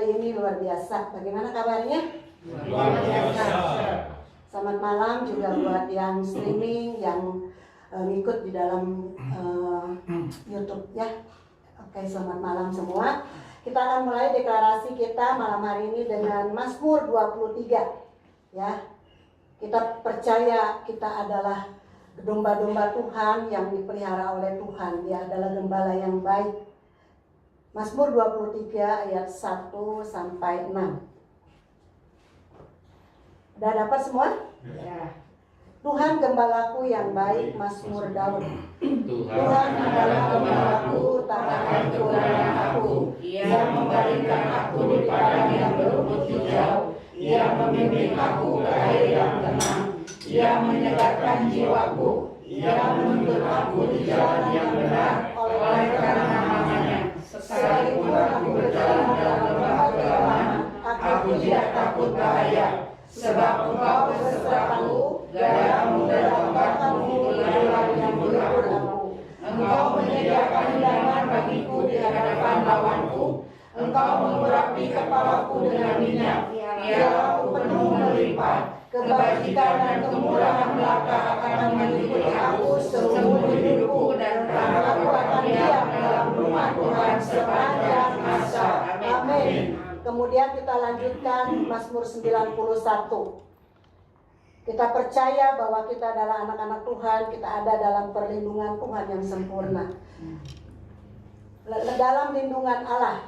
hari ini luar biasa. Bagaimana kabarnya? Luar biasa. Selamat malam juga buat yang streaming, yang ngikut di dalam YouTube ya. Oke, selamat malam semua. Kita akan mulai deklarasi kita malam hari ini dengan Mazmur 23 ya. Kita percaya kita adalah domba-domba Tuhan yang dipelihara oleh Tuhan. Dia adalah gembala yang baik. Mazmur 23 ayat 1 sampai 6. Udah dapat semua? Ya. Tuhan gembalaku yang baik, Mazmur Daud. Tuhan adalah gembalaku, tak akan kurang aku. Ia membaringkan aku di padang yang berumput hijau. Ia membimbing aku ke air yang tenang. Ia menyegarkan jiwaku. Ia menuntun aku di jalan yang benar oleh karena namanya. Sekalipun aku berjalan dalam lembah kegelapan, aku tidak takut bahaya. Sebab Engkau besertaku, gadamu dan tongkatmu itulah yang menghibur aku. Engkau menyediakan hidangan bagiku di hadapan lawanku. Engkau mengurapi kepalaku dengan minyak. Biarlah aku penuh melimpah. Kebajikan dan kemurahan belaka akan mengikuti aku seumur hidupku, dan aku akan diam dalam rumah Tuhan sepanjang masa. Amin. Kemudian kita lanjutkan Mazmur 91. Kita percaya bahwa kita adalah anak-anak Tuhan, kita ada dalam perlindungan Tuhan yang sempurna. Dalam lindungan Allah,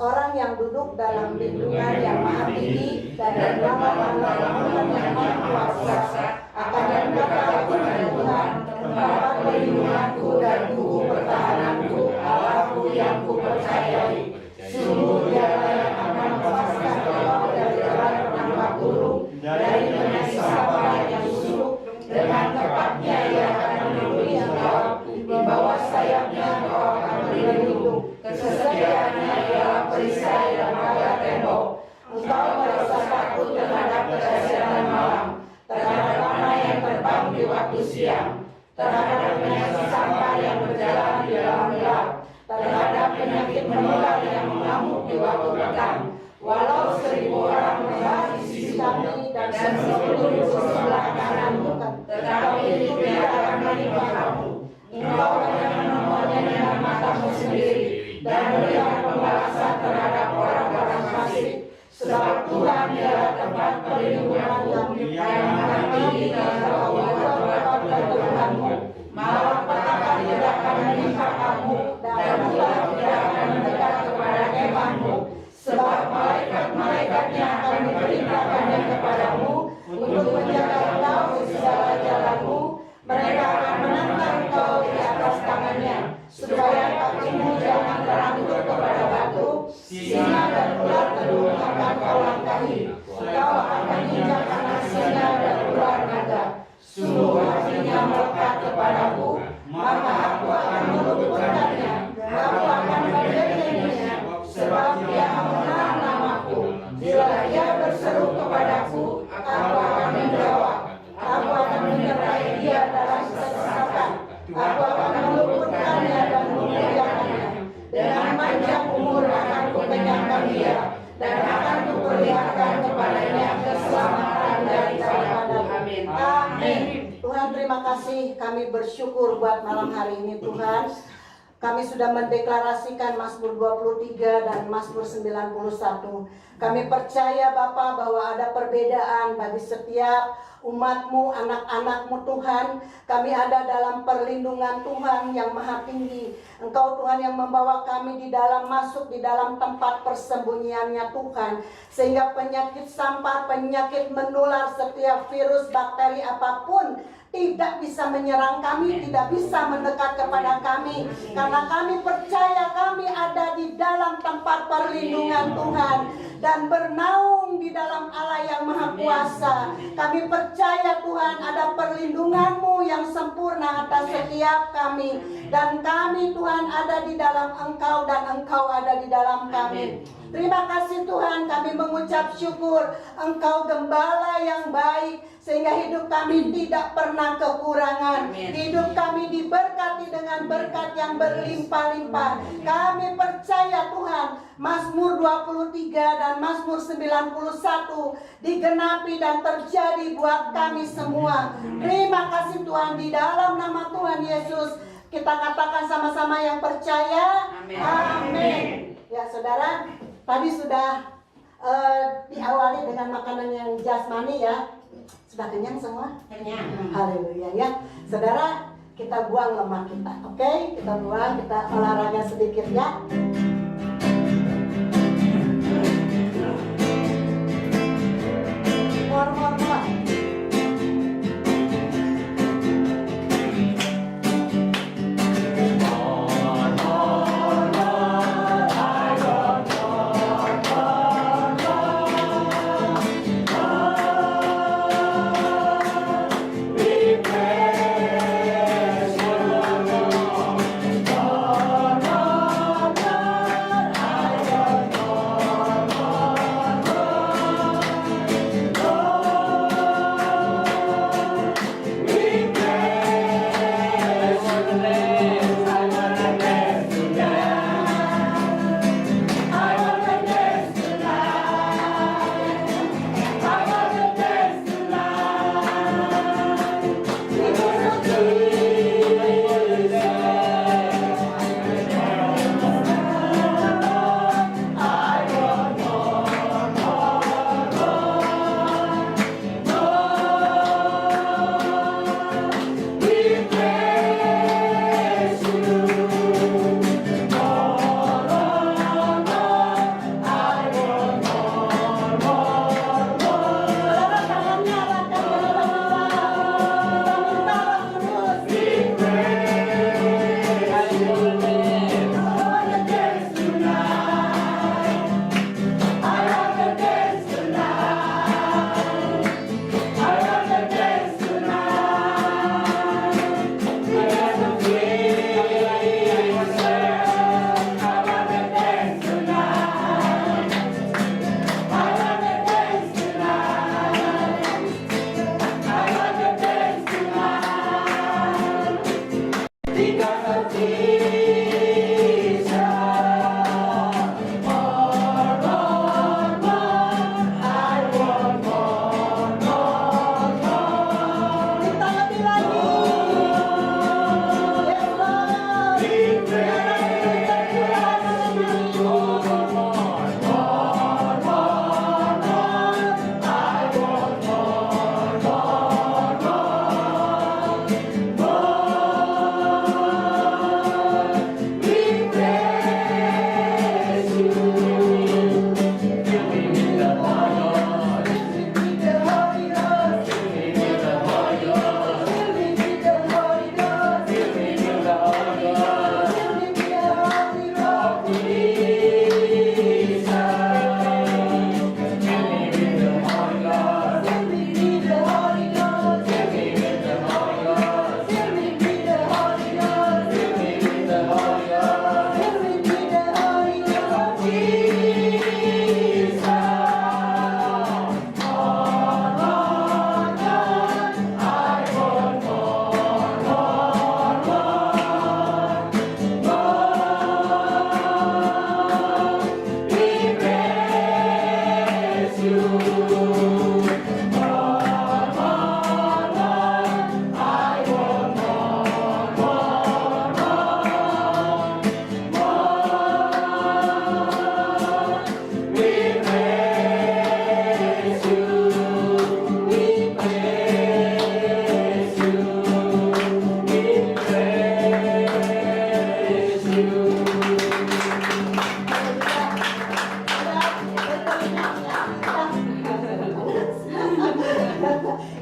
orang yang duduk dalam lindungan yang maha tinggi dan lama-lama dalam yang maha kuasa akan berkata kepada Tuhan, tempat perlindunganku dan kubu pertahananku, Allahku yang kupercayai. Sungguh dialah yang akan melepaskan engkau dari jalan penangkap burung, dari penyakit sampah yang busuk. Dengan tepatnya ia akan melindungi engkau, di bawah sayapnya engkau akan berlindung. Kesetiaannya ialah perisai dan pagar tembok. Engkau merasa takut terhadap kedahsyatan malam, terhadap panah yang terbang di waktu siang, terhadap penyakit sampah yang berjalan di dalam gelap, terhadap penyakit menular yang mengamuk di waktu petang. Walau 1000 orang berada di sisi kami dan 10.000 di sebelah kananmu, tetapi itu tidak akan menimpa kamu. Engkau akan menemukannya dengan matamu sendiri dan melihat pembalasan terhadap orang-orang fasik. Sebab Tuhan ialah tempat perlindunganmu yang akan tinggi dalam tempat Tuhanmu. Malapetaka tidak akan menimpa kamu dan ular tidak akan mendekat kepada kemahmu. Sebab malaikat-malaikatnya akan diperintahkannya kepadamu untuk menjaga engkau di segala jalanmu. Mereka akan menantang engkau di atas tangannya, supaya kakimu jangan terangkut kepada batu. Singa dan ular kedua akan kau langkahi. Engkau akan menginjak anak singa dan ular naga. Sungguh hatinya melekat kepadaku, maka aku akan meluputkannya. Aku akan melindunginya, sebab dia mengenal namaku. Bila dia berseru kepadaku, aku akan menjawab. Aku akan menyertai dia dalam kesesakan. Aku akan meluputkannya dan memuliakannya. Dengan panjang umur akan kukenyangkan dia, dan akan kuperlihatkan kepadanya keselamatan daripada. Amin. Amin. Tuhan, terima kasih. Kami bersyukur buat malam hari ini, Tuhan. Kami sudah mendeklarasikan Mazmur 23 dan Mazmur 91. Kami percaya Bapa bahwa ada perbedaan bagi setiap umat-Mu, anak-anak-Mu Tuhan. Kami ada dalam perlindungan Tuhan yang maha tinggi. Engkau Tuhan yang membawa kami masuk di dalam tempat persembunyiannya Tuhan. Sehingga penyakit sampah, penyakit menular, setiap virus, bakteri apapun tidak bisa menyerang kami, tidak bisa mendekat kepada kami. Karena kami percaya kami ada di dalam tempat perlindungan Tuhan dan bernaung di dalam Allah yang Maha Kuasa. Kami percaya Tuhan ada perlindungan-Mu yang sempurna atas setiap kami. Dan kami Tuhan ada di dalam Engkau dan Engkau ada di dalam kami. Terima kasih Tuhan, kami mengucap syukur Engkau gembala yang baik, sehingga hidup kami tidak pernah kekurangan. Hidup kami diberkati dengan berkat yang berlimpah-limpah. Kami percaya Tuhan, Mazmur 23 dan Mazmur 91 digenapi dan terjadi buat kami semua. Terima kasih Tuhan, di dalam nama Tuhan Yesus kita katakan sama-sama yang percaya. Amin. Ya saudara, tadi sudah diawali dengan makanan yang jasmani ya. Sudah kenyang semua? Kenyang. Haleluya ya. Saudara, kita buang lemak kita. Oke? Kita buang, kita olahraga sedikit ya. More.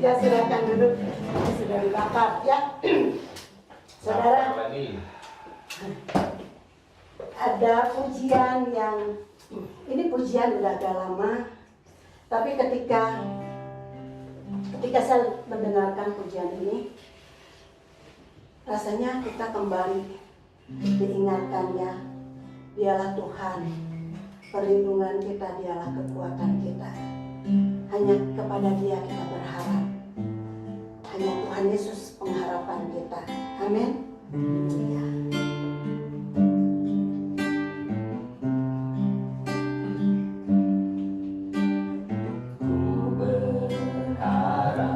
Ya silakan duduk, sudah dibakar ya. Saudara, ada pujian yang ini pujian udah agak lama, tapi ketika saya mendengarkan pujian ini, rasanya kita kembali diingatkannya, dialah Tuhan, perlindungan kita, dialah kekuatan kita. Hanya kepada Dia kita berharap. Hanya Tuhan Yesus pengharapan kita. Amin. Ku berharap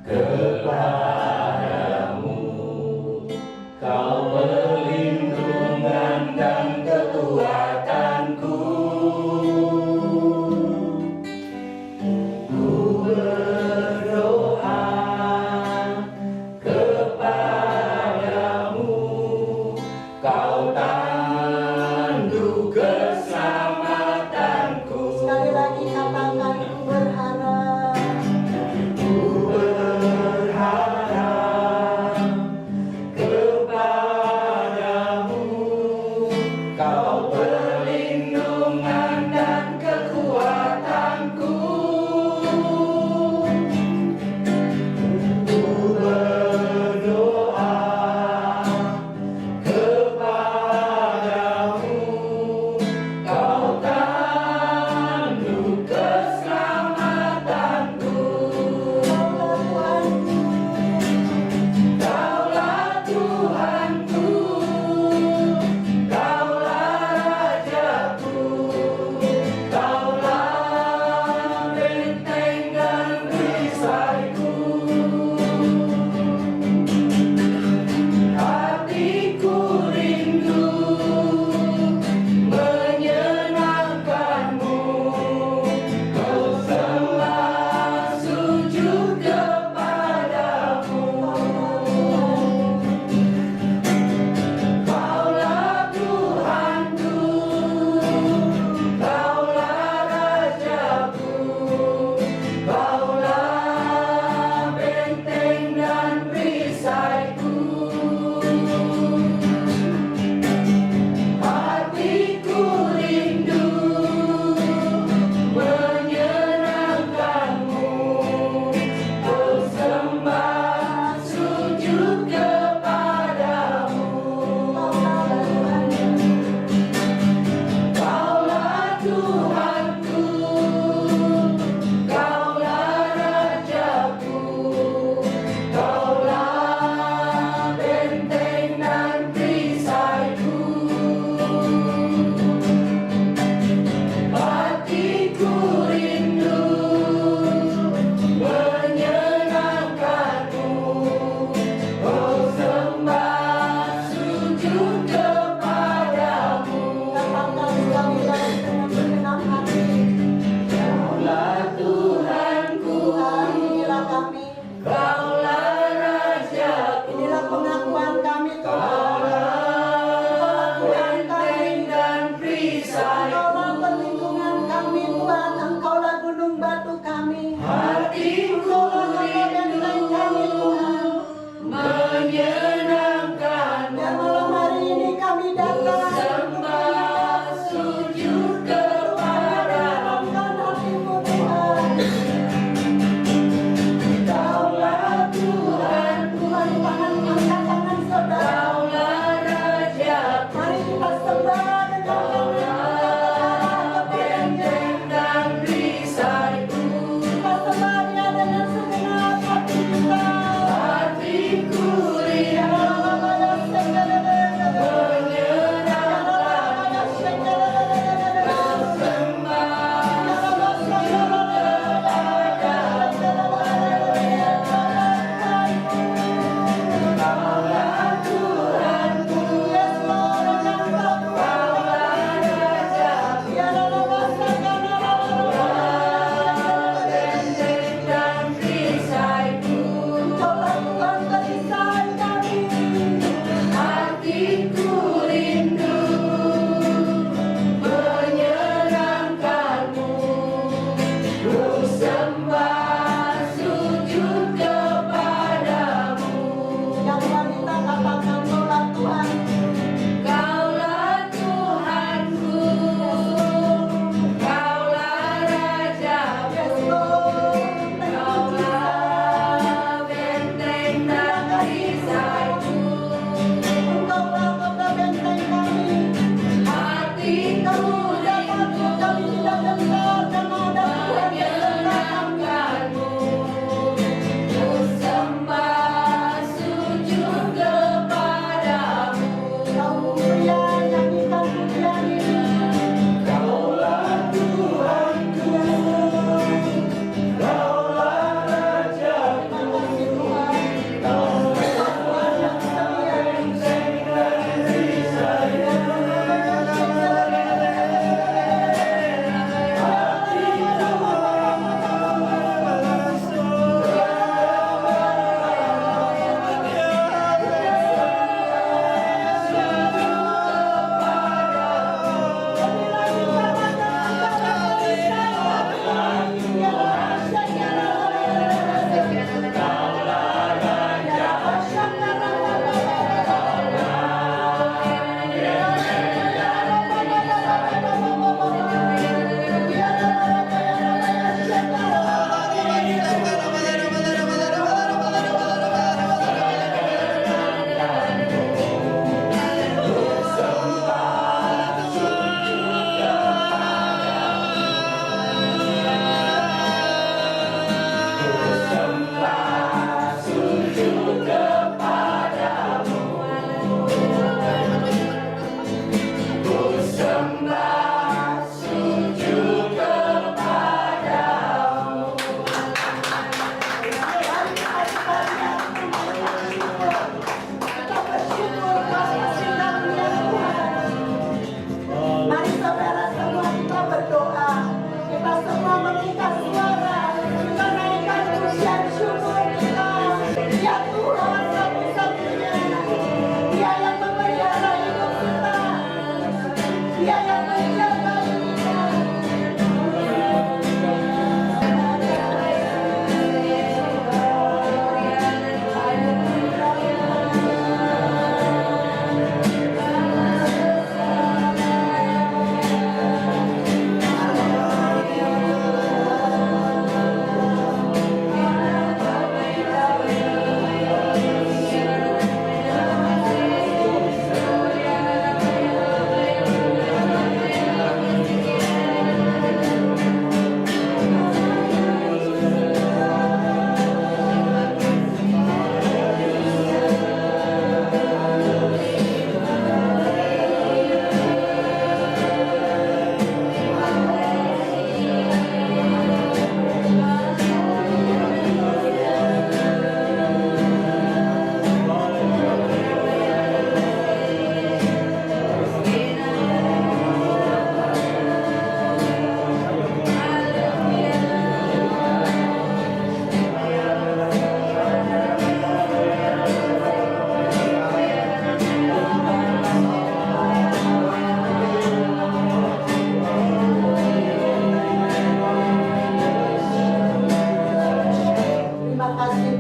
kepadamu, Kau perlindungan dan kekuatanku. Ku berdoa kepadamu, Kau tandu keselamatanku. Sekali lagi katakan ku berharap. Ku berharap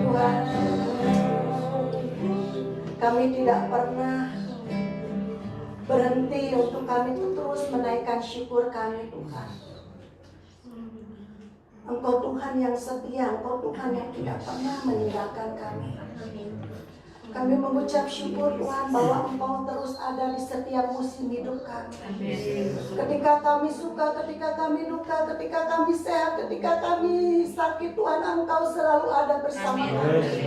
Tuhan. Kami tidak pernah berhenti untuk kami terus menaikkan syukur kami Tuhan. Engkau Tuhan yang setia, Engkau Tuhan yang tidak pernah meninggalkan kami. Kami mengucap syukur Tuhan bahwa Engkau terus ada di setiap musim hidup kami. Ketika kami suka, ketika kami duka, ketika kami sehat, ketika kami sakit, Tuhan Engkau selalu ada bersama kami.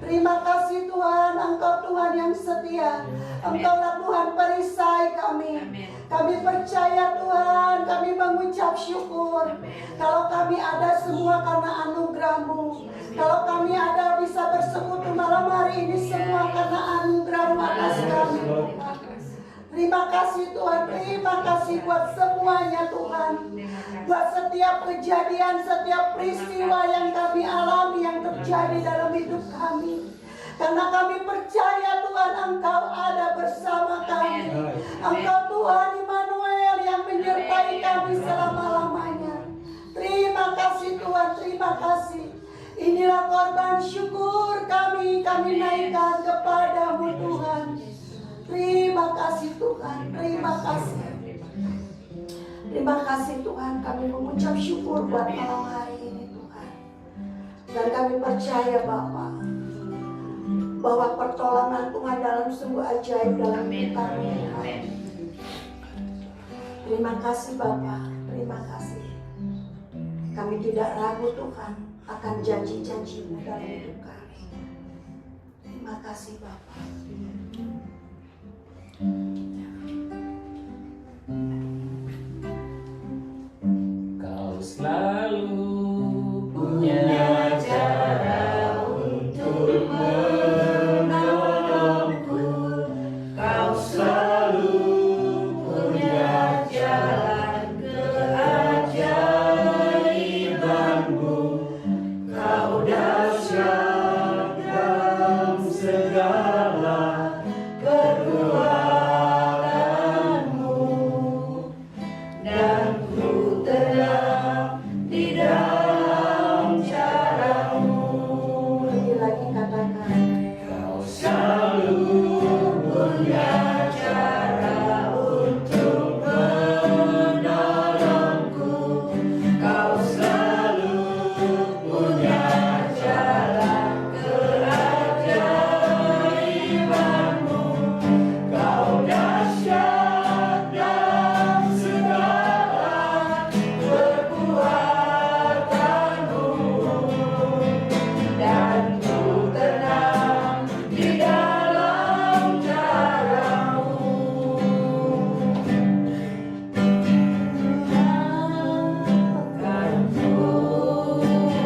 Terima kasih Tuhan, Engkau Tuhan yang setia. Engkaulah Tuhan perisai kami. Kami percaya Tuhan, kami mengucap syukur. Kalau kami ada semua karena anugerah-Mu. Kalau kami ada bisa bersekutu malam hari ini semua karena anugerah-Mu atas kami. Terima kasih Tuhan, terima kasih buat semuanya Tuhan. Buat setiap kejadian, setiap peristiwa yang kami alami yang terjadi dalam hidup kami. Karena kami percaya Tuhan Engkau ada bersama kami. Engkau Tuhan Immanuel yang menyertai kami selama-lamanya. Terima kasih Tuhan, terima kasih. Inilah korban syukur kami naikkan kepadamu Tuhan. Terima kasih Tuhan, terima kasih. Terima kasih Tuhan, kami mengucap syukur buat malam hari ini Tuhan. Dan kami percaya Bapa, bahwa pertolongan Tuhan dalam sungguh ajaib dalam hidup kami. Terima kasih Bapa, terima kasih. Kami tidak ragu Tuhan akan janji-janji-Mu dalam hidup kami. Terima kasih Bapa. Kau selalu punya cara untuk menolongku. Kau selalu punya jalan keajaiban-Mu. Kau dahsyat dalam segala kekuatanmu, dan ku tenang di dalam cara-Mu. Lagi katakan, Kau selalu punya cara untuk menolongku. Kau selalu punya jalan keajaiban-Mu. Kau dahsyat dalam segala kekuatanmu, dan ku tenang di dalam cara-Mu. Kan ku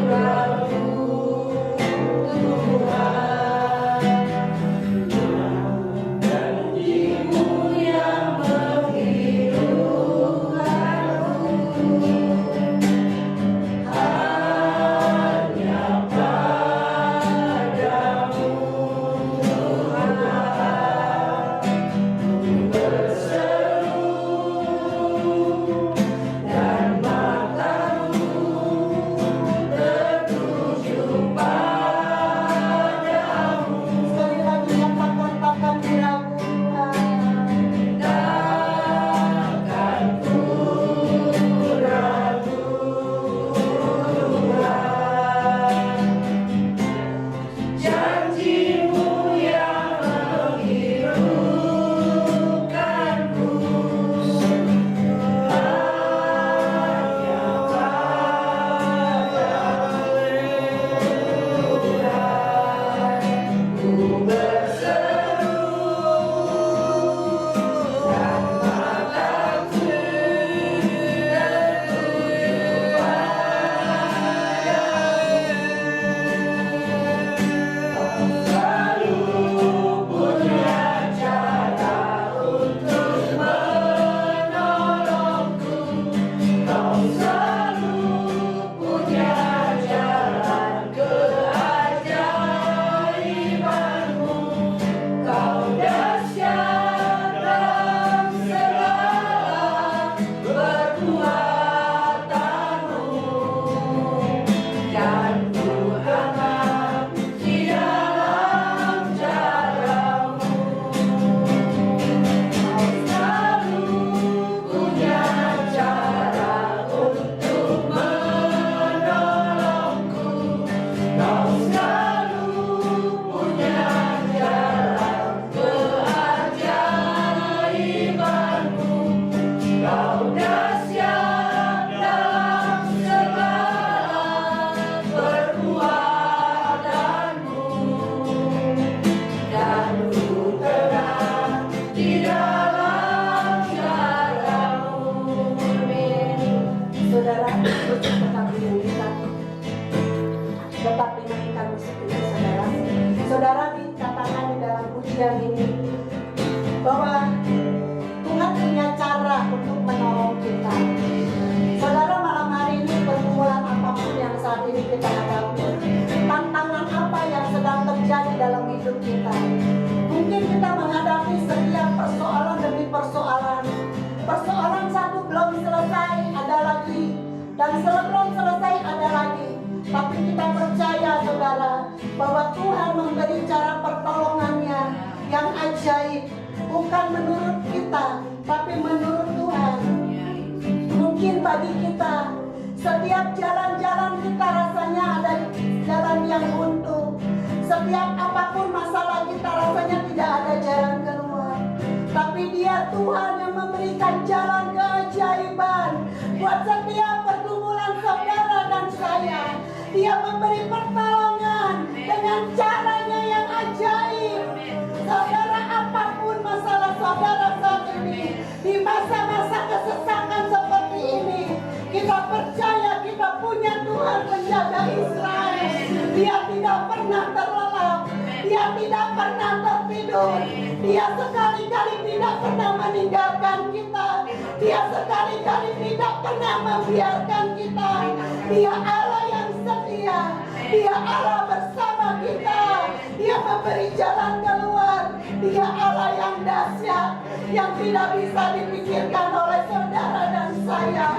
ragu Tuhan, janji-Mu yang menghidupkanku. Hanya padamu Tuhan ku berseru, dan mataku tertuju padamu. sekali lagi katakan ragu Tuhan. Takkan ku ragu Tuhan, janji-Mu yang menghidupkanku. Hanya padamu Tuhan ku berseru, dan mataku tertuju padamu. siang ini bahwa Tuhan punya cara untuk menolong kita. Saudara, malam hari ini pergumulan apapun yang saat ini kita hadapi, tantangan apa yang sedang terjadi dalam hidup kita, mungkin kita menghadapi setiap persoalan demi persoalan. Persoalan satu belum selesai, ada lagi, dan sebelum selesai ada lagi. Tapi kita percaya, saudara, bahwa Tuhan memberi cara pertolongannya yang ajaib, bukan menurut kita, tapi menurut Tuhan. Mungkin bagi kita, setiap jalan-jalan kita rasanya ada jalan yang buntu. Setiap apapun masalah kita rasanya tidak ada jalan keluar. Tapi Dia Tuhan yang memberikan jalan keajaiban buat setiap pergumulan saudara dan saya. Dia memberi pertolongan dengan caranya yang ajaib. Saudara, apapun masalah saudara saat ini, di masa-masa kesesakan seperti ini, kita percaya kita punya Tuhan penjaga Israel. Dia tidak pernah terlelap, Dia tidak pernah tertidur, Dia sekali-kali tidak pernah meninggalkan kita, Dia sekali-kali tidak pernah membiarkan kita. Dia Allah yang setia, Dia Allah bersama kita, Dia memberi jalan keluar. Dia Allah yang dahsyat, yang tidak bisa dipikirkan oleh saudara dan saya.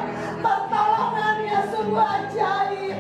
Pertolongannya sungguh ajaib.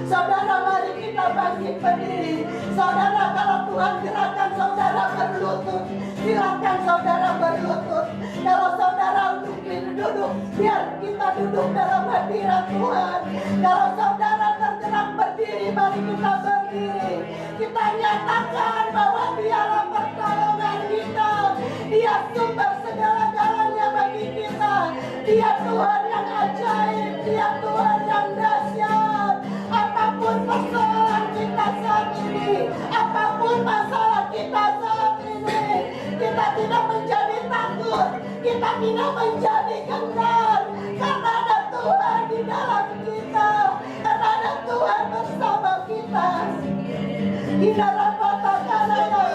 Saudara, mari kita bangkit berdiri. Saudara, kalau Tuhan gerakan saudara berlutut, silakan saudara berlutut. Kalau saudara duduk, biar kita duduk dalam hadirat Tuhan. Kalau saudara tergerak berdiri, mari kita berdiri. Kita nyatakan bahwa Dialah pertolongan kita. Dia sumber segala-galanya bagi kita. Dia Tuhan yang ajaib, Dia Tuhan yang dahsyat. Apapun persoalan kita saat ini, apapun masalah kita saat ini, kita tidak menjadi takut, kita tidak menjadi gentar, karena ada Tuhan di dalam kita, karena ada Tuhan bersama kita. Di dalam kota Kanada,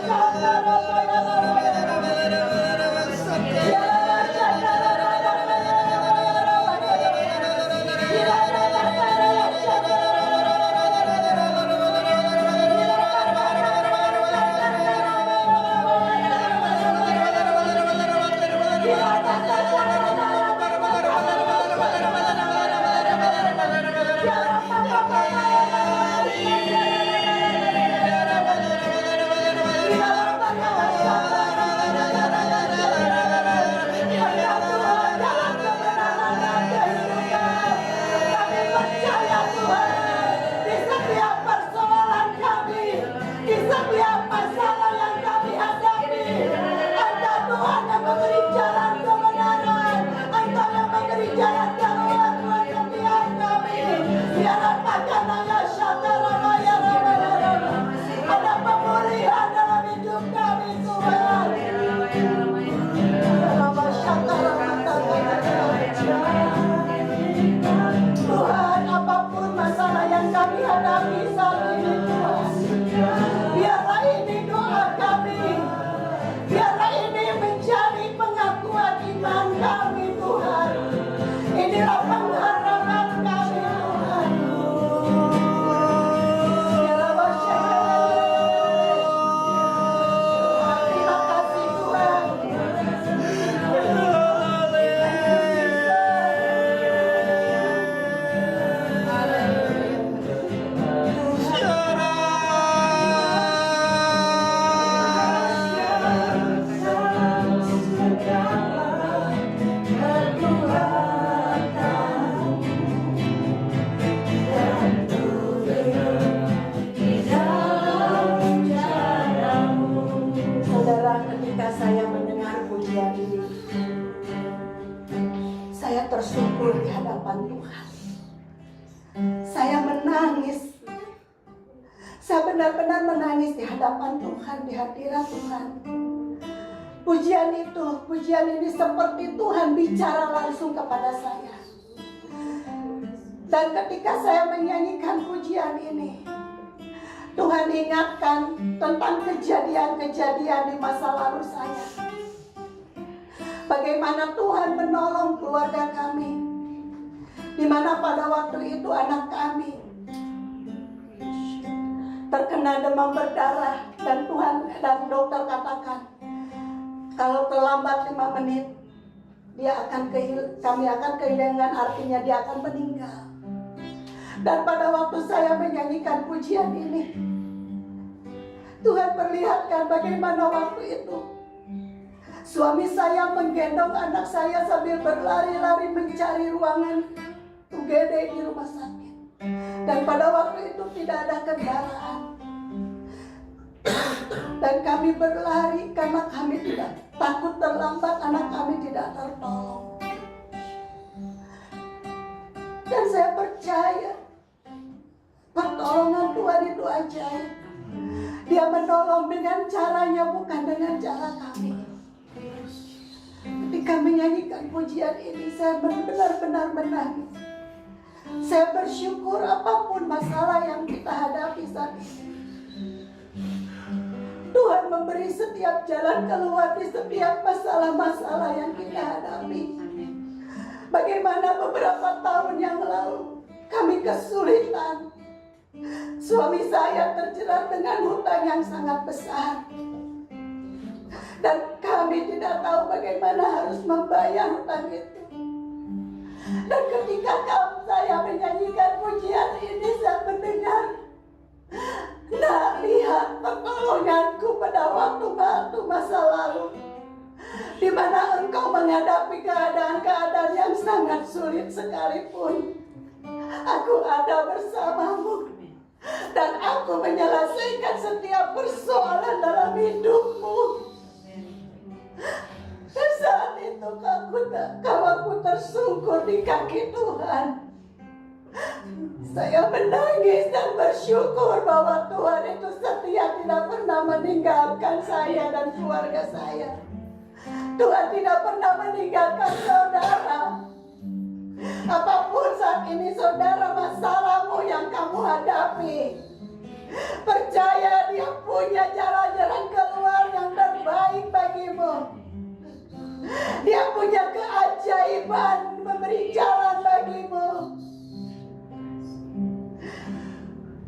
bersyukur di hadapan Tuhan. Saya menangis. Saya benar-benar menangis di hadapan Tuhan, di hadirat Tuhan. pujian ini seperti Tuhan bicara langsung kepada saya. Dan ketika saya menyanyikan pujian ini, Tuhan ingatkan tentang kejadian-kejadian di masa lalu saya. Bagaimana Tuhan menolong keluarga kami, di mana pada waktu itu anak kami terkena demam berdarah, dan Tuhan dan dokter katakan kalau terlambat 5 menit kami akan kehilangan, artinya dia akan meninggal. Dan pada waktu saya menyanyikan pujian ini, Tuhan perlihatkan bagaimana waktu itu suami saya menggendong anak saya sambil berlari-lari mencari ruangan UGD di rumah sakit. Dan pada waktu itu tidak ada kendaraan. Dan kami berlari karena kami tidak takut terlambat, anak kami tidak tertolong. Dan saya percaya pertolongan Tuhan itu ajaib. Dia menolong dengan caranya, bukan dengan cara kami. Ketika menyanyikan pujian ini, saya benar-benar menangis. Saya bersyukur apapun masalah yang kita hadapi saat ini, Tuhan memberi setiap jalan keluar di setiap masalah-masalah yang kita hadapi. Bagaimana beberapa tahun yang lalu kami kesulitan. Suami saya terjerat dengan hutang yang sangat besar, dan kami tidak tahu bagaimana harus membayar hutang itu. Dan ketika saya menyanyikan pujian ini, saya mendengar, nah, lihat pertolonganku pada waktu masa lalu, di mana engkau menghadapi keadaan-keadaan yang sangat sulit sekalipun, aku ada bersamamu. Dan aku menyelesaikan setiap persoalan dalam hidupmu. Dan saat itu aku tersungkur di kaki Tuhan. Saya menangis dan bersyukur bahwa Tuhan itu setia, tidak pernah meninggalkan saya dan keluarga saya. Tuhan tidak pernah meninggalkan saudara. Apapun saat ini saudara masalahmu yang kamu hadapi, percaya Dia punya jalan-jalan keluar yang terbaik bagimu. Dia punya keajaiban memberi jalan bagimu.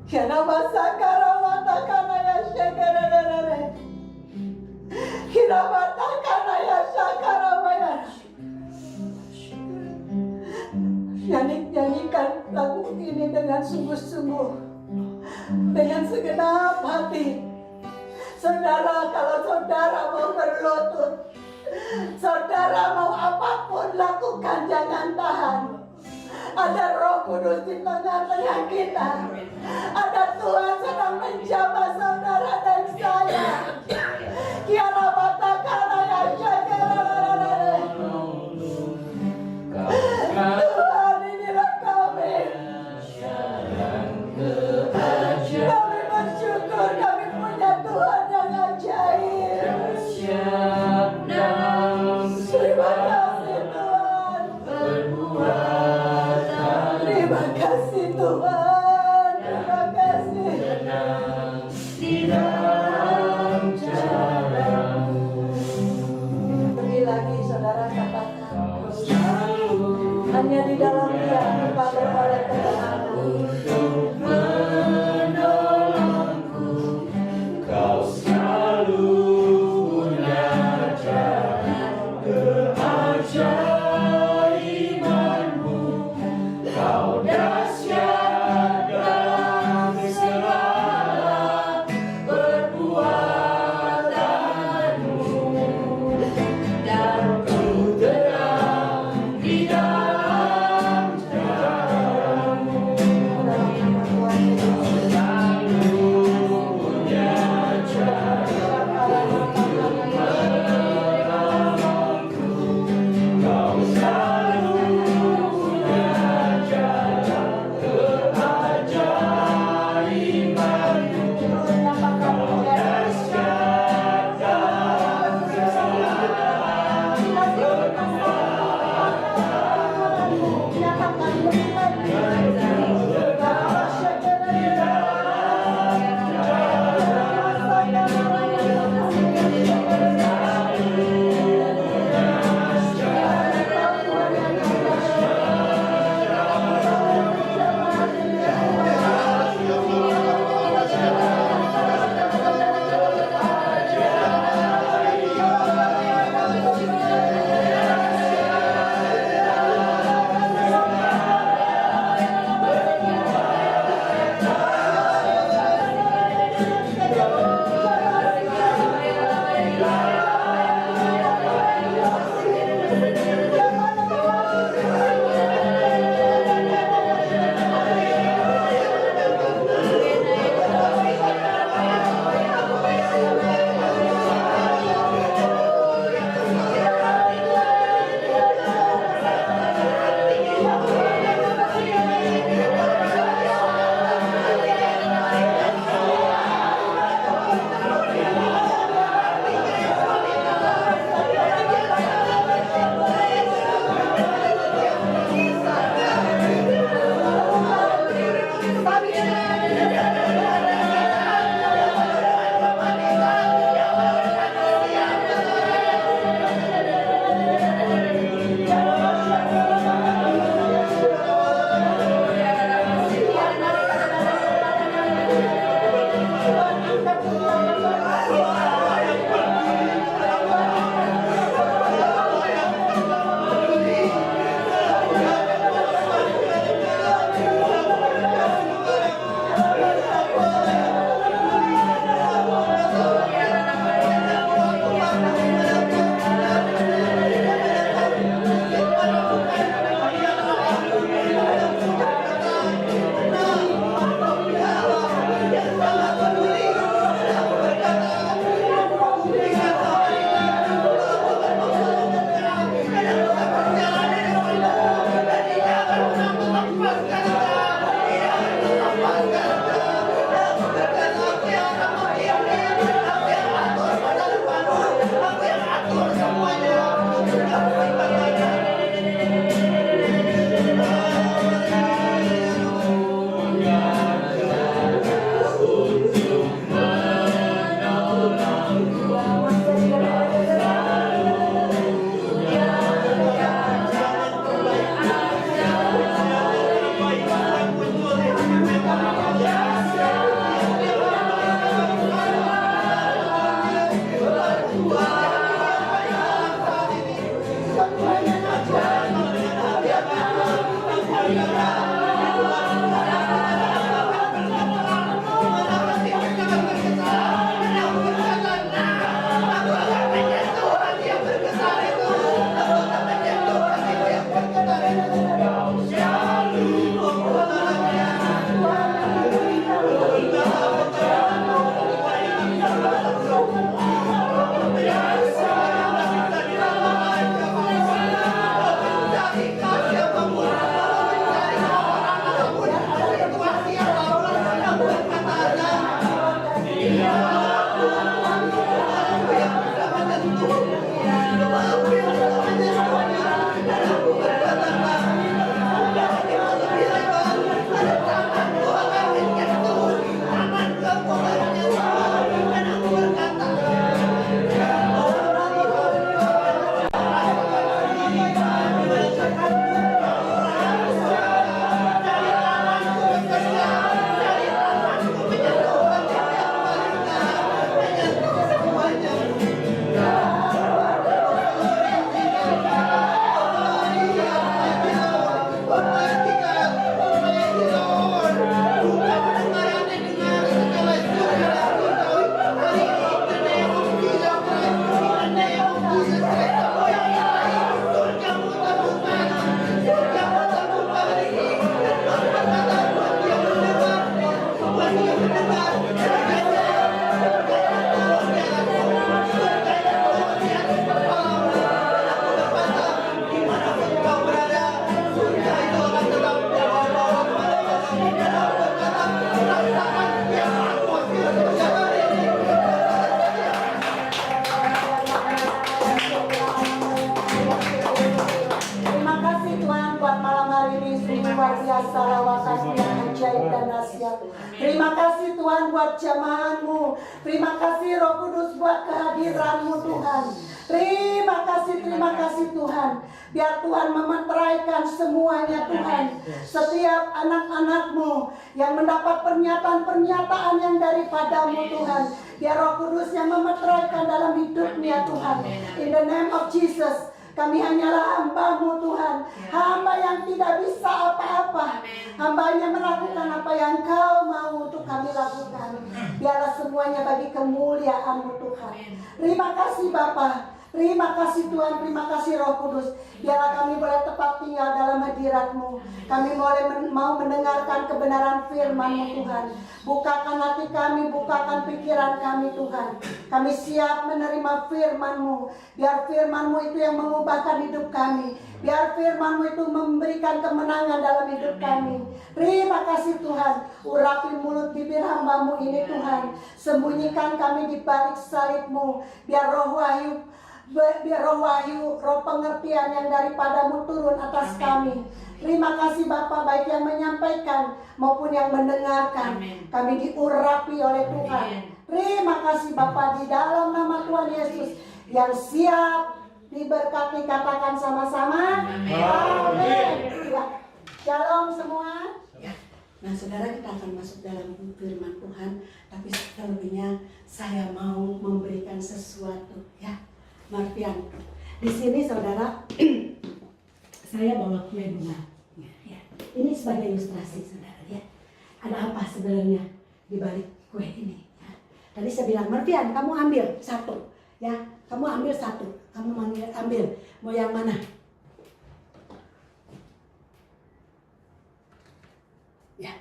Karena masa karamata kana ya shekerere, kiramata kana ya shakaramaya. Nyanyikan lagu ini dengan sungguh-sungguh, dengan segenap hati. Saudara, kalau saudara mau berlutut, saudara mau apapun lakukan, jangan tahan. Ada Roh Kudus di tengah-tengah kita. Ada Tuhan sedang menjamah saudara dan saya. Kiara mata kana ya shekerere. Tuhan, inilah kami. Kami bersyukur kami punya Tuhan yang ajaib. Terima kasih Tuhan. Terima kasih Tuhan. Terima kasih. Lagi saudara katakan, hanya di dalam Dia kita beroleh ketenangan. Menolongku, Kau selalu luar biasa, lawatan yang ajaib dan dahsyat. Terima kasih Tuhan buat jamahan-Mu. Terima kasih Roh Kudus buat kehadiran-Mu Tuhan. Terima kasih Tuhan. Biar Tuhan memeteraikan semuanya Tuhan. Setiap anak-anak-Mu yang mendapat pernyataan-pernyataan yang daripada-Mu Tuhan. Biar Roh Kudus yang memeteraikan dalam hidupnya Tuhan. In the name of Jesus. Kami hanyalah hamba-Mu Tuhan. Hamba yang tidak bisa apa-apa. Hamba-Nya melakukan apa yang Kau mau untuk kami lakukan. Biarlah semuanya bagi kemuliaan-Mu Tuhan. Terima kasih Bapa. Terima kasih Tuhan, terima kasih Roh Kudus. Biarlah kami boleh tetap tinggal dalam hadirat-Mu. Kami mau mendengarkan kebenaran firman-Mu Tuhan. Bukakan hati kami, bukakan pikiran kami Tuhan. Kami siap menerima firman-Mu. Biar firman-Mu itu yang mengubahkan hidup kami. Biar firman-Mu itu memberikan kemenangan dalam hidup kami. Terima kasih Tuhan. Urapi mulut bibir hamba-Mu ini Tuhan. Sembunyikan kami di balik salib-Mu. Biar roh wahyu, roh pengertian yang daripada-Mu turun atas kami. Terima kasih Bapa, baik yang menyampaikan maupun yang mendengarkan. Kami diurapi oleh Tuhan. Terima kasih Bapa, di dalam nama Tuhan Yesus yang siap diberkati, katakan sama-sama. Amin. Ya. Shalom semua. Nah saudara, kita akan masuk dalam firman Tuhan. Tapi selebihnya saya mau memberikan sesuatu ya. Marpian, di sini saudara, saya bawa kue bunga. Ya. Ini sebagai ilustrasi saudara ya. Ada apa sebenarnya di balik kue ini? Ya. Tadi saya bilang, Marpian, kamu ambil satu, ya. Kamu ambil satu. Kamu ambil. Mau yang mana? Ya.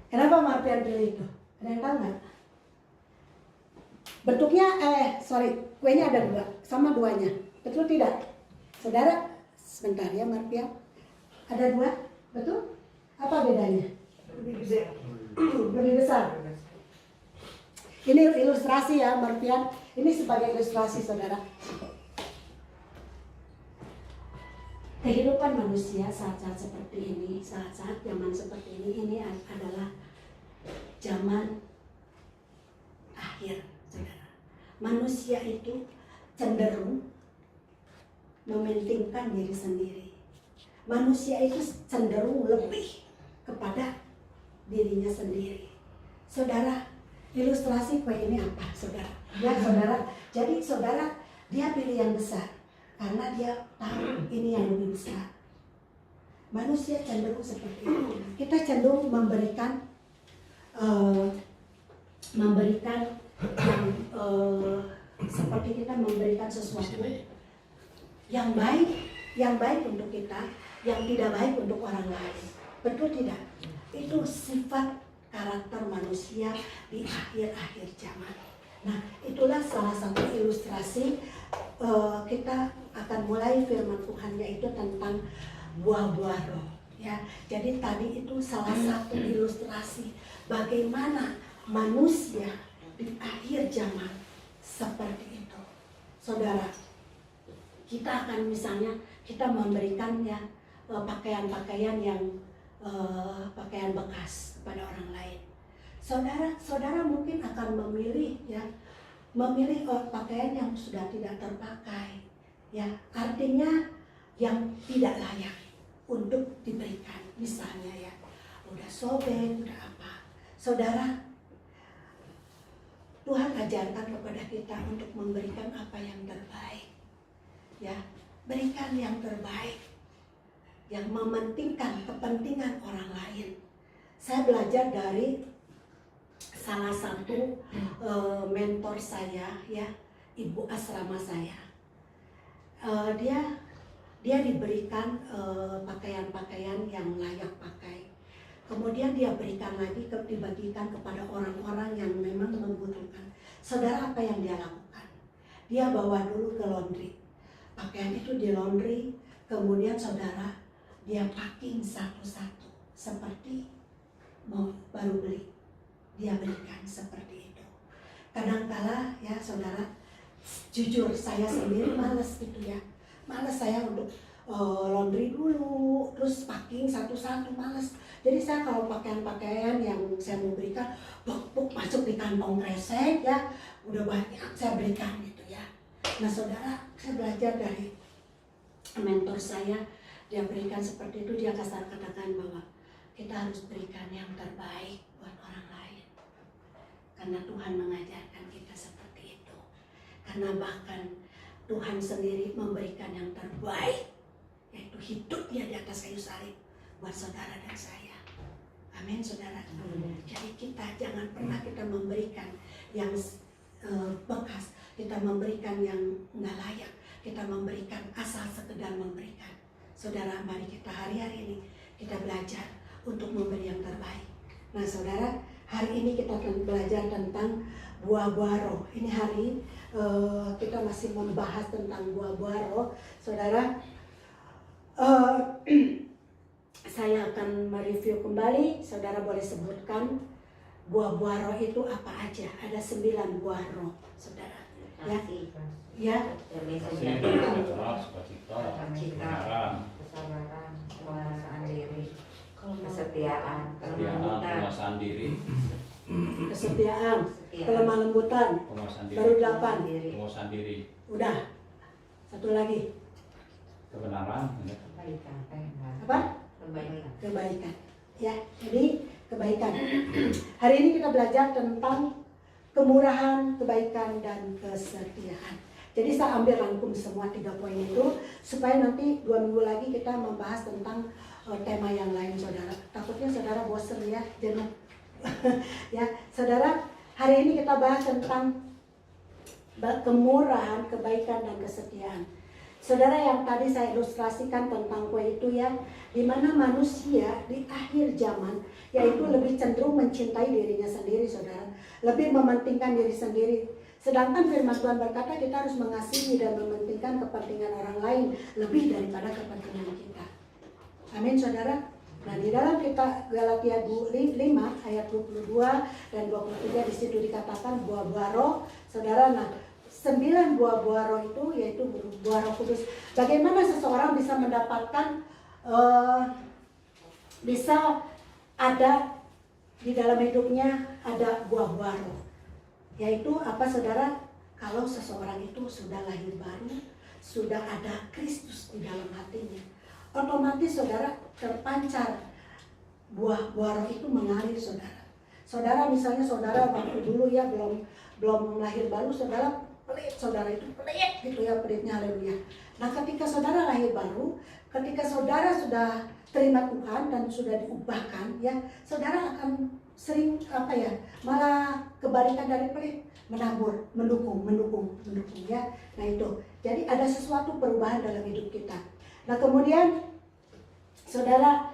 Kenapa Marpian pilih itu? Ada yang tahu nggak? Bentuknya, kuenya ada dua, sama duanya. Betul tidak? Saudara, sebentar ya Marpian. Ada dua, betul? Apa bedanya? Lebih besar. Ini ilustrasi ya Marpian. Ini sebagai ilustrasi saudara. Kehidupan manusia saat-saat seperti ini, saat-saat zaman seperti ini adalah zaman akhir. Manusia itu cenderung mementingkan diri sendiri. Manusia itu cenderung lebih kepada dirinya sendiri. Saudara, ilustrasi kue ini apa, saudara? Ya, saudara. Jadi saudara, dia pilih yang besar karena dia tahu ini yang lebih besar. Manusia cenderung seperti itu. Kita cenderung memberikan seperti kita memberikan sesuatu yang baik untuk kita, yang tidak baik untuk orang lain. Betul tidak? Itu sifat karakter manusia di akhir-akhir zaman. Nah, itulah salah satu ilustrasi. Kita akan mulai firman Tuhan, yaitu tentang buah-buah roh. Ya, jadi tadi itu salah satu ilustrasi bagaimana manusia di akhir zaman seperti itu. Saudara, kita akan misalnya kita memberikan ya pakaian-pakaian yang pakaian bekas kepada orang lain. Saudara mungkin akan memilih pakaian yang sudah tidak terpakai. Ya, artinya yang tidak layak untuk diberikan. Misalnya ya, udah sobek, udah apa. Saudara, Tuhan ajarkan kepada kita untuk memberikan apa yang terbaik. Ya, berikan yang terbaik, yang mementingkan kepentingan orang lain. Saya belajar dari salah satu mentor saya, ya, ibu asrama saya. Dia diberikan pakaian-pakaian yang layak pakai. Kemudian dia berikan lagi, dibagikan kepada orang-orang yang memang membutuhkan. Saudara, apa yang dia lakukan? Dia bawa dulu ke laundry. Pakaian itu di laundry, kemudian saudara, dia packing satu-satu. Seperti mau baru beli. Dia berikan seperti itu. Kadangkala ya saudara, jujur saya sendiri malas gitu ya. Malas saya untuk laundry dulu, terus packing satu-satu, males. Jadi saya kalau pakaian-pakaian yang saya mau berikan, buk masuk di kantong kresek ya, udah banyak saya berikan gitu ya. Nah saudara, saya belajar dari mentor saya, dia berikan seperti itu, dia katakan bahwa kita harus berikan yang terbaik buat orang lain. Karena Tuhan mengajarkan kita seperti itu. Karena bahkan Tuhan sendiri memberikan yang terbaik, yaitu hidupnya di atas kayu salib buat saudara dan saya. Amin saudara. Jadi kita jangan pernah kita memberikan yang bekas, kita memberikan yang nggak layak, kita memberikan asal sekedar memberikan. Saudara, mari kita hari-hari ini kita belajar untuk memberi yang terbaik. Nah saudara, hari ini kita akan belajar tentang buah-buah roh. Ini hari kita masih membahas tentang buah-buah roh. Saudara, saya akan mereview kembali. Saudara boleh sebutkan buah-buah roh itu apa aja. Ada 9 buah roh, saudara. Ya, kesabaran, penguasaan diri, kesetiaan, penguasaan diri, kesetiaan, kelemah lembutan. Baru 8. penguasaan diri, Udah. Satu lagi. kebenaran, Apa? Kebaikan. Ya, jadi kebaikan. Hari ini kita belajar tentang kemurahan, kebaikan, dan kesetiaan. Jadi saya ambil rangkum semua 3 poin itu supaya nanti 2 minggu lagi kita membahas tentang tema yang lain, saudara. Takutnya saudara bosan ya, jenuh. Ya, saudara, hari ini kita bahas tentang kemurahan, kebaikan, dan kesetiaan. Saudara, yang tadi saya ilustrasikan tentang kue itu ya, di mana manusia di akhir zaman yaitu lebih cenderung mencintai dirinya sendiri, saudara, lebih mementingkan diri sendiri. Sedangkan firman Tuhan berkata kita harus mengasihi dan mementingkan kepentingan orang lain lebih daripada kepentingan kita. Amin saudara. Nah di dalam kita Galatia 5 ayat 22 dan 23 di situ dikatakan buah-buah roh, saudara. Nah 9 buah-buah roh itu yaitu buah Roh Kudus. Bagaimana seseorang bisa mendapatkan bisa ada di dalam hidupnya ada buah-buah roh. Yaitu apa saudara? Kalau seseorang itu sudah lahir baru, sudah ada Kristus di dalam hatinya, otomatis saudara terpancar buah-buah roh itu mengalir saudara. Saudara misalnya saudara waktu dulu ya belum lahir baru, saudara pelit, saudara itu pelit gitu ya, pelitnya haleluya. Nah ketika saudara lahir baru, ketika saudara sudah terima Tuhan dan sudah diubahkan ya, saudara akan sering malah kebalikan dari pelit, menabur, mendukung ya. Nah itu, jadi ada sesuatu perubahan dalam hidup kita. Nah kemudian saudara,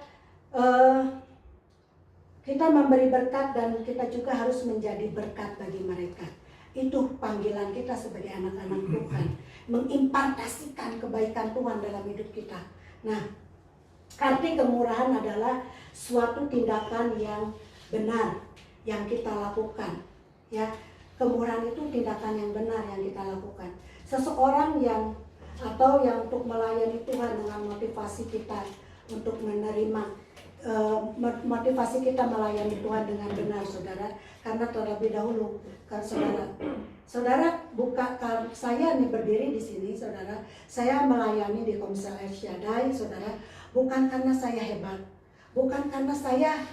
kita memberi berkat dan kita juga harus menjadi berkat bagi mereka. Itu panggilan kita sebagai anak-anak Tuhan, mengimpartasikan kebaikan Tuhan dalam hidup kita. Nah, arti kemurahan adalah suatu tindakan yang benar yang kita lakukan. Ya, kemurahan itu tindakan yang benar yang kita lakukan. Seseorang yang untuk melayani Tuhan dengan motivasi kita untuk menerima motivasi kita melayani Tuhan dengan benar, saudara. Karena terlebih dahulu, saudara buka, saya nih berdiri di sini, saudara. Saya melayani di Komsel El Shaddai, saudara. Bukan karena saya hebat, bukan karena saya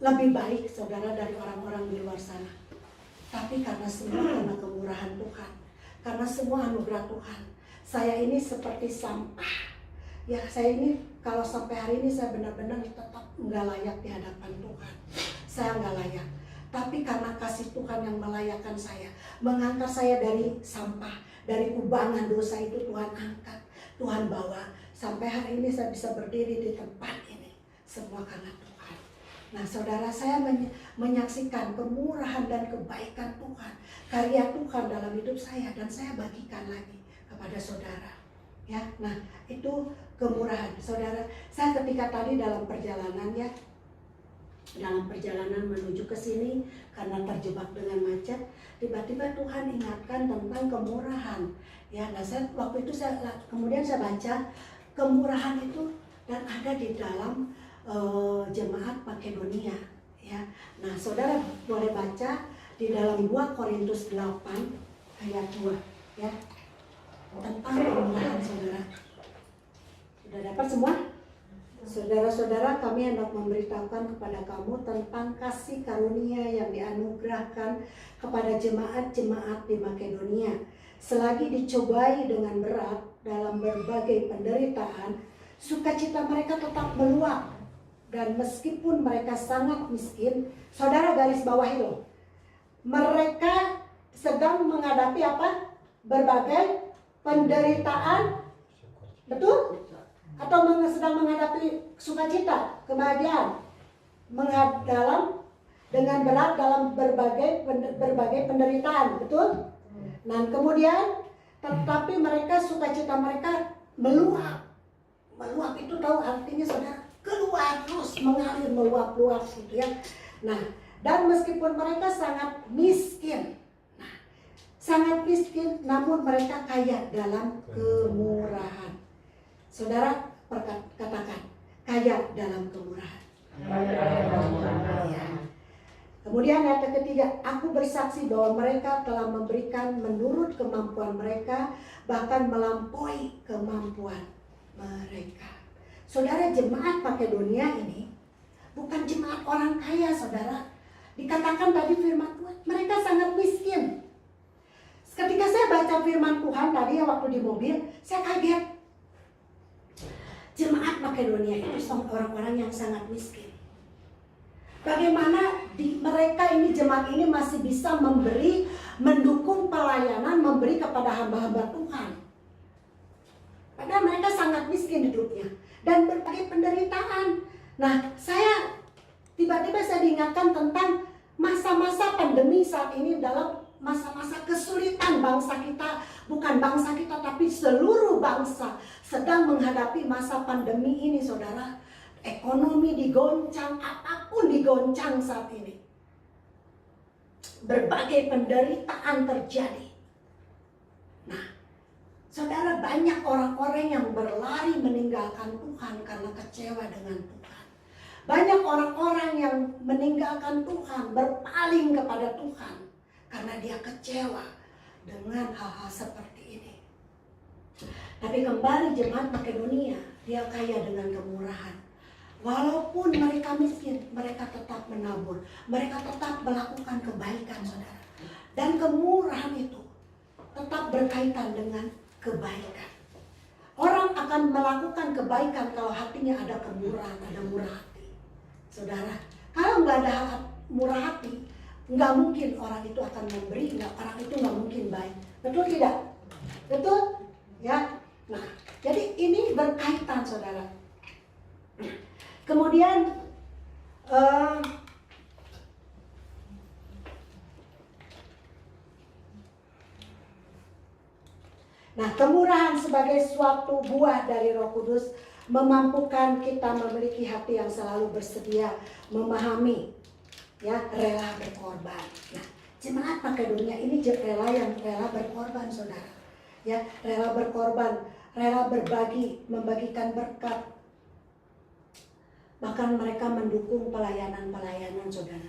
lebih baik, saudara, dari orang-orang di luar sana. Tapi karena semua karena kemurahan Tuhan, karena semua anugerah Tuhan. Saya ini seperti sampah. Ya, saya ini kalau sampai hari ini saya benar-benar tetap nggak layak di hadapan Tuhan. Saya nggak layak. Tapi karena kasih Tuhan yang melayakkan saya, mengangkat saya dari sampah, dari kubangan dosa itu Tuhan angkat, Tuhan bawa. Sampai hari ini saya bisa berdiri di tempat ini. Semua karena Tuhan. Nah saudara, saya menyaksikan kemurahan dan kebaikan Tuhan, karya Tuhan dalam hidup saya, dan saya bagikan lagi kepada saudara. Ya, nah itu kemurahan, saudara. Saya ketika tadi dalam perjalanan ya, dalam perjalanan menuju ke sini karena terjebak dengan macet, tiba-tiba Tuhan ingatkan tentang kemurahan. Ya, nah waktu itu kemudian saya baca kemurahan itu dan ada di dalam jemaat Makedonia. Ya, nah saudara boleh baca di dalam 2 Korintus 8 ayat 2 ya tentang kemurahan saudara. Sudah dapat semua? Saudara-saudara, kami hendak memberitahukan kepada kamu tentang kasih karunia yang dianugerahkan kepada jemaat-jemaat di Makedonia. Selagi dicobai dengan berat dalam berbagai penderitaan, sukacita mereka tetap meluap. Dan meskipun mereka sangat miskin, saudara garis bawahi loh, mereka sedang menghadapi apa? Berbagai penderitaan, betul? Atau sedang menghadapi sukacita, kebahagiaan, dengan berat dalam berbagai penderitaan, betul? Nah kemudian, tetapi mereka sukacita mereka meluap. Meluap itu tahu artinya saudara, keluar terus, mengalir, meluap-luap gitu ya. Nah, dan meskipun mereka sangat miskin, sangat miskin, namun mereka kaya dalam kemurahan. Saudara katakan, kaya dalam kemurahan. Ya. Kemudian ayat ketiga, aku bersaksi bahwa mereka telah memberikan menurut kemampuan mereka, bahkan melampaui kemampuan mereka. Saudara, jemaat Makedonia ini bukan jemaat orang kaya, saudara. Dikatakan tadi firman Tuhan, mereka sangat miskin. Ketika saya baca firman Tuhan tadi ya waktu di mobil, saya kaget. Jemaat Makedonia itu orang-orang yang sangat miskin. Bagaimana mereka ini, jemaat ini masih bisa mendukung pelayanan, memberi kepada hamba-hamba Tuhan. Padahal mereka sangat miskin hidupnya dan berbagai penderitaan. Nah, tiba-tiba saya diingatkan tentang masa-masa pandemi saat ini, dalam masa-masa kesulitan bangsa kita, bukan bangsa kita tapi seluruh bangsa sedang menghadapi masa pandemi ini, saudara. Ekonomi digoncang, apapun digoncang saat ini. Berbagai penderitaan terjadi. Nah, saudara, banyak orang-orang yang berlari meninggalkan Tuhan karena kecewa dengan Tuhan. Banyak orang-orang yang meninggalkan Tuhan, berpaling kepada Tuhan karena dia kecewa dengan hal-hal seperti ini. Tapi kembali jemaat Makedonia, dia kaya dengan kemurahan. Walaupun mereka miskin, mereka tetap menabur. Mereka tetap melakukan kebaikan, saudara. Dan kemurahan itu tetap berkaitan dengan kebaikan. Orang akan melakukan kebaikan kalau hatinya ada kemurahan, ada murah hati. Saudara, kalau nggak ada murah hati, nggak mungkin orang itu akan memberi, orang itu nggak mungkin baik. Betul tidak? Betul? Ya. Nah, jadi ini berkaitan, saudara. Kemudian kemurahan sebagai suatu buah dari Roh Kudus memampukan kita memiliki hati yang selalu bersedia memahami, ya, rela berkorban. Nah, jemaat Makedonia ini rela berkorban, saudara. Ya, rela berkorban, rela berbagi, membagikan berkat. Bahkan mereka mendukung pelayanan-pelayanan, saudara.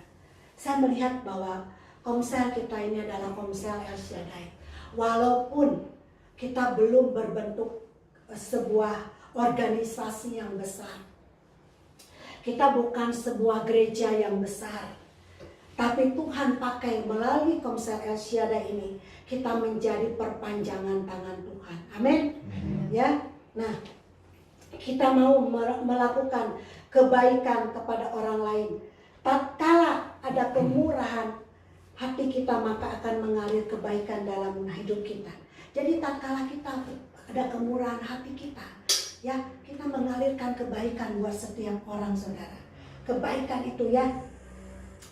Saya melihat bahwa komsel kita ini adalah komsel El Shaddai. Walaupun kita belum berbentuk sebuah organisasi yang besar, kita bukan sebuah gereja yang besar, tapi Tuhan pakai melalui komsel El Shaddai ini, kita menjadi perpanjangan tangan Tuhan. Amin. Ya. Nah, kita mau melakukan kebaikan kepada orang lain. Tatkala ada kemurahan hati kita, maka akan mengalir kebaikan dalam hidup kita. Jadi tatkala kita ada kemurahan hati kita, ya, kita mengalirkan kebaikan buat setiap orang, saudara. Kebaikan itu, ya,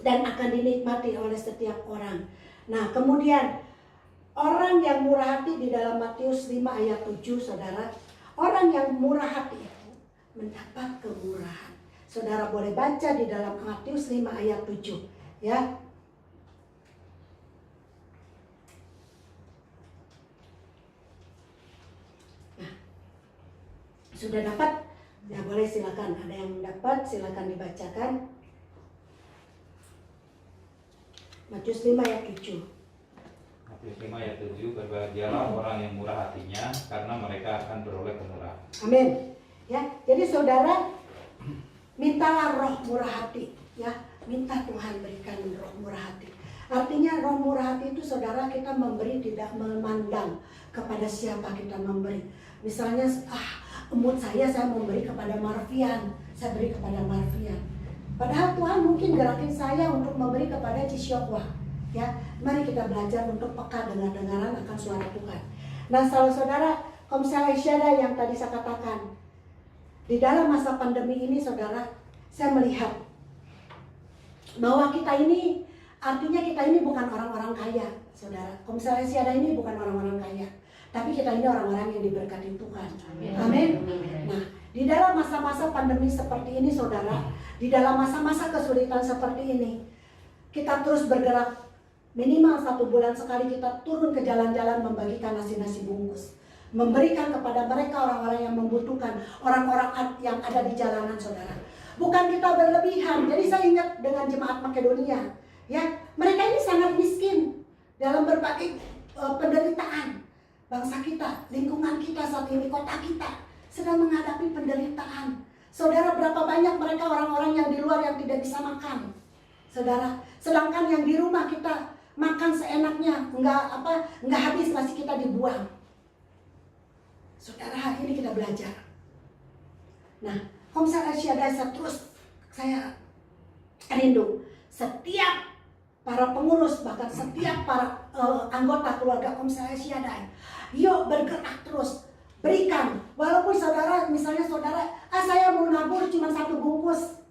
dan akan dinikmati oleh setiap orang. Nah, kemudian orang yang murah hati di dalam Matius 5 ayat 7, saudara. Orang yang murah hati itu mendapat kemurahan. Saudara boleh baca di dalam Matius 5 ayat 7 ya. Nah, sudah dapat? Ya boleh silakan. Ada yang dapat silakan dibacakan. Matius 5 ayat 7. Matius 5 ayat 7, berbahagialah orang yang murah hatinya, karena mereka akan beroleh kemurahan. Amin. Ya, jadi saudara mintalah roh murah hati, ya. Minta Tuhan berikan roh murah hati. Artinya roh murah hati itu saudara kita memberi tidak memandang kepada siapa kita memberi. Misalnya, mood saya memberi kepada Marvian, saya beri kepada Marvian. Padahal Tuhan mungkin gerakin saya untuk memberi kepada Cisyokwa. Ya, mari kita belajar untuk peka dengar-dengaran akan suara Tuhan. Nah, saudara, Komsel Isyada yang tadi saya katakan, di dalam masa pandemi ini saudara, saya melihat bahwa kita ini, artinya kita ini bukan orang-orang kaya, saudara. Komsel Isyada ini bukan orang-orang kaya, tapi kita ini orang-orang yang diberkati Tuhan. Amin. Nah, di dalam masa-masa pandemi seperti ini saudara, di dalam masa-masa kesulitan seperti ini, kita terus bergerak. Minimal 1 bulan sekali kita turun ke jalan-jalan membagikan nasi-nasi bungkus, memberikan kepada mereka orang-orang yang membutuhkan, orang-orang yang ada di jalanan saudara. Bukan kita berlebihan. Jadi saya ingat dengan jemaat Makedonia, ya, mereka ini sangat miskin dalam berbagai penderitaan. Bangsa kita, lingkungan kita saat ini, kota kita sedang menghadapi penderitaan. Saudara, berapa banyak mereka orang-orang yang di luar yang tidak bisa makan, saudara. Sedangkan yang di rumah kita makan seenaknya, nggak habis, masih kita dibuang. Saudara, hari ini kita belajar. Nah, Komsel Isyada saya rindu setiap para pengurus, bahkan setiap para anggota keluarga Komsel Isyada, yuk bergerak terus, berikan. Walaupun saudara, misalnya saudara, saya mau nabur cuma 1 bungkus,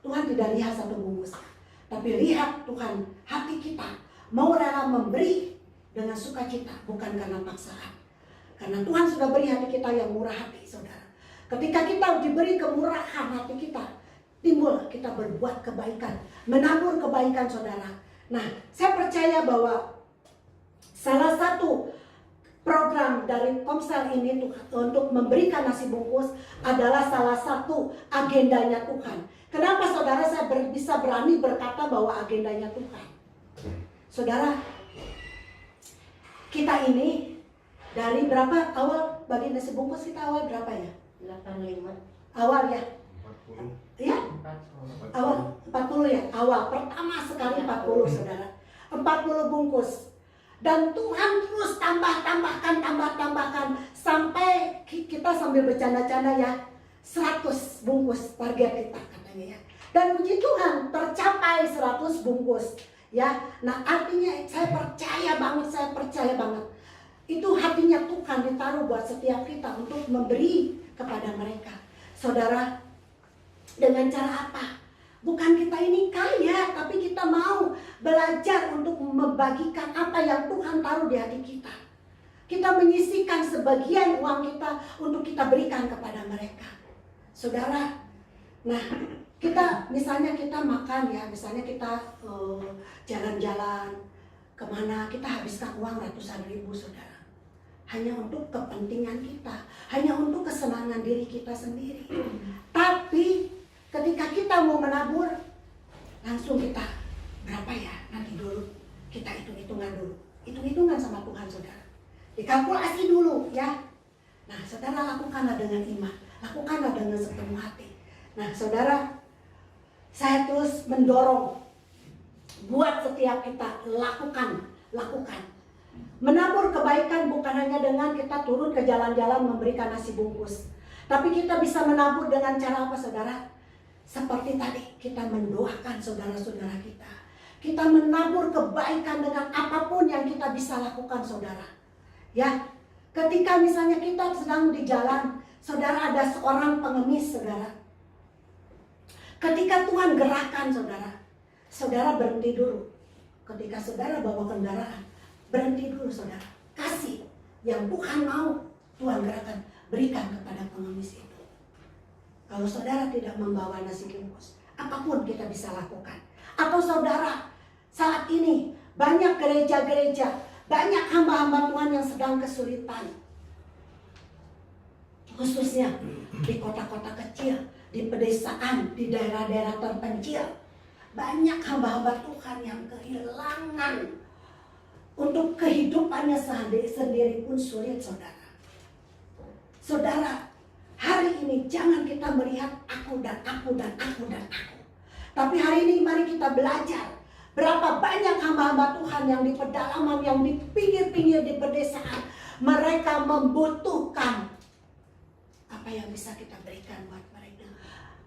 Tuhan tidak lihat 1 bungkus, tapi lihat Tuhan hati kita mau rela memberi dengan sukacita, bukan karena paksaan. Karena Tuhan sudah beri hati kita yang murah hati, saudara. Ketika kita diberi kemurahan hati kita, timbul kita berbuat kebaikan, menabur kebaikan, saudara. Nah, saya percaya bahwa salah satu program dari Komsel ini untuk memberikan nasi bungkus adalah salah satu agendanya Tuhan. Kenapa saudara saya bisa berani berkata bahwa agendanya Tuhan? Saudara, kita ini dari berapa awal bagi nasi bungkus kita awal berapa ya? 85. Awal ya? 40. Ya? Awal 40 ya? Awal pertama sekali 40 saudara. 40 bungkus. Dan Tuhan terus tambahkan sampai kita sambil bercanda-canda ya, 100 bungkus target kita katanya ya. Dan puji Tuhan tercapai 100 bungkus ya. Nah, artinya saya percaya banget itu hatinya Tuhan ditaruh buat setiap kita untuk memberi kepada mereka. Saudara, dengan cara apa? Bukan kita ini kaya, tapi kita mau belajar untuk membagikan apa yang Tuhan taruh di hati kita. Kita menyisihkan sebagian uang kita untuk kita berikan kepada mereka. Saudara, nah kita misalnya kita makan ya, misalnya kita jalan-jalan kemana, kita habiskan uang ratusan ribu saudara. Hanya untuk kepentingan kita, hanya untuk kesenangan diri kita sendiri. Tapi ketika kita mau menabur, langsung kita berapa ya, nanti dulu kita hitung-hitungan dulu. Hitung-hitungan sama Tuhan saudara. Dikalkulasi dulu ya. Nah saudara, lakukanlah dengan iman, lakukanlah dengan sepenuh hati. Nah saudara, saya terus mendorong buat setiap kita lakukan. Menabur kebaikan bukan hanya dengan kita turun ke jalan-jalan memberikan nasi bungkus, tapi kita bisa menabur dengan cara apa saudara? Seperti tadi, kita mendoakan saudara-saudara kita. Kita menabur kebaikan dengan apapun yang kita bisa lakukan saudara. Ya, ketika misalnya kita sedang di jalan, saudara ada seorang pengemis saudara. Ketika Tuhan gerakan saudara berhenti dulu. Ketika saudara bawa kendaraan, berhenti dulu saudara. Kasih yang Tuhan mau Tuhan gerakan, berikan kepada pengemis itu. Kalau saudara tidak membawa nasi bungkus, apapun kita bisa lakukan. Atau saudara, saat ini banyak gereja-gereja, banyak hamba-hamba Tuhan yang sedang kesulitan. Khususnya di kota-kota kecil, di pedesaan, di daerah-daerah terpencil. Banyak hamba-hamba Tuhan yang kehilangan untuk kehidupannya sendiri pun sulit, saudara. Saudara, hari ini jangan kita melihat aku dan aku dan aku dan aku. Tapi hari ini mari kita belajar berapa banyak hamba-hamba Tuhan yang di pedalaman, yang di pinggir-pinggir di pedesaan. Mereka membutuhkan apa yang bisa kita berikan buat mereka.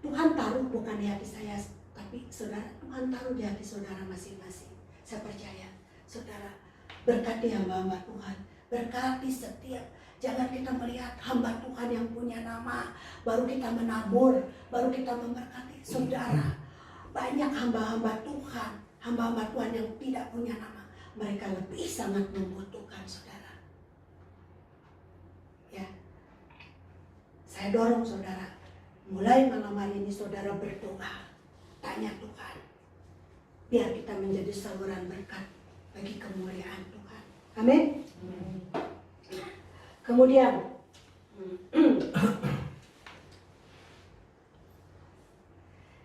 Tuhan taruh bukan di hati saya, tapi saudara, Tuhan taruh di hati saudara masing-masing. Saya percaya, saudara, berkati hamba-hamba Tuhan, berkati setiap. Jangan kita melihat hamba Tuhan yang punya nama, baru kita menabur, baru kita memberkati. Saudara, banyak hamba-hamba Tuhan yang tidak punya nama. Mereka lebih sangat membutuhkan, saudara. Ya, saya dorong saudara, mulai malam hari ini saudara berdoa, tanya Tuhan, biar kita menjadi saluran berkat bagi kemuliaan Tuhan. Amin. Kemudian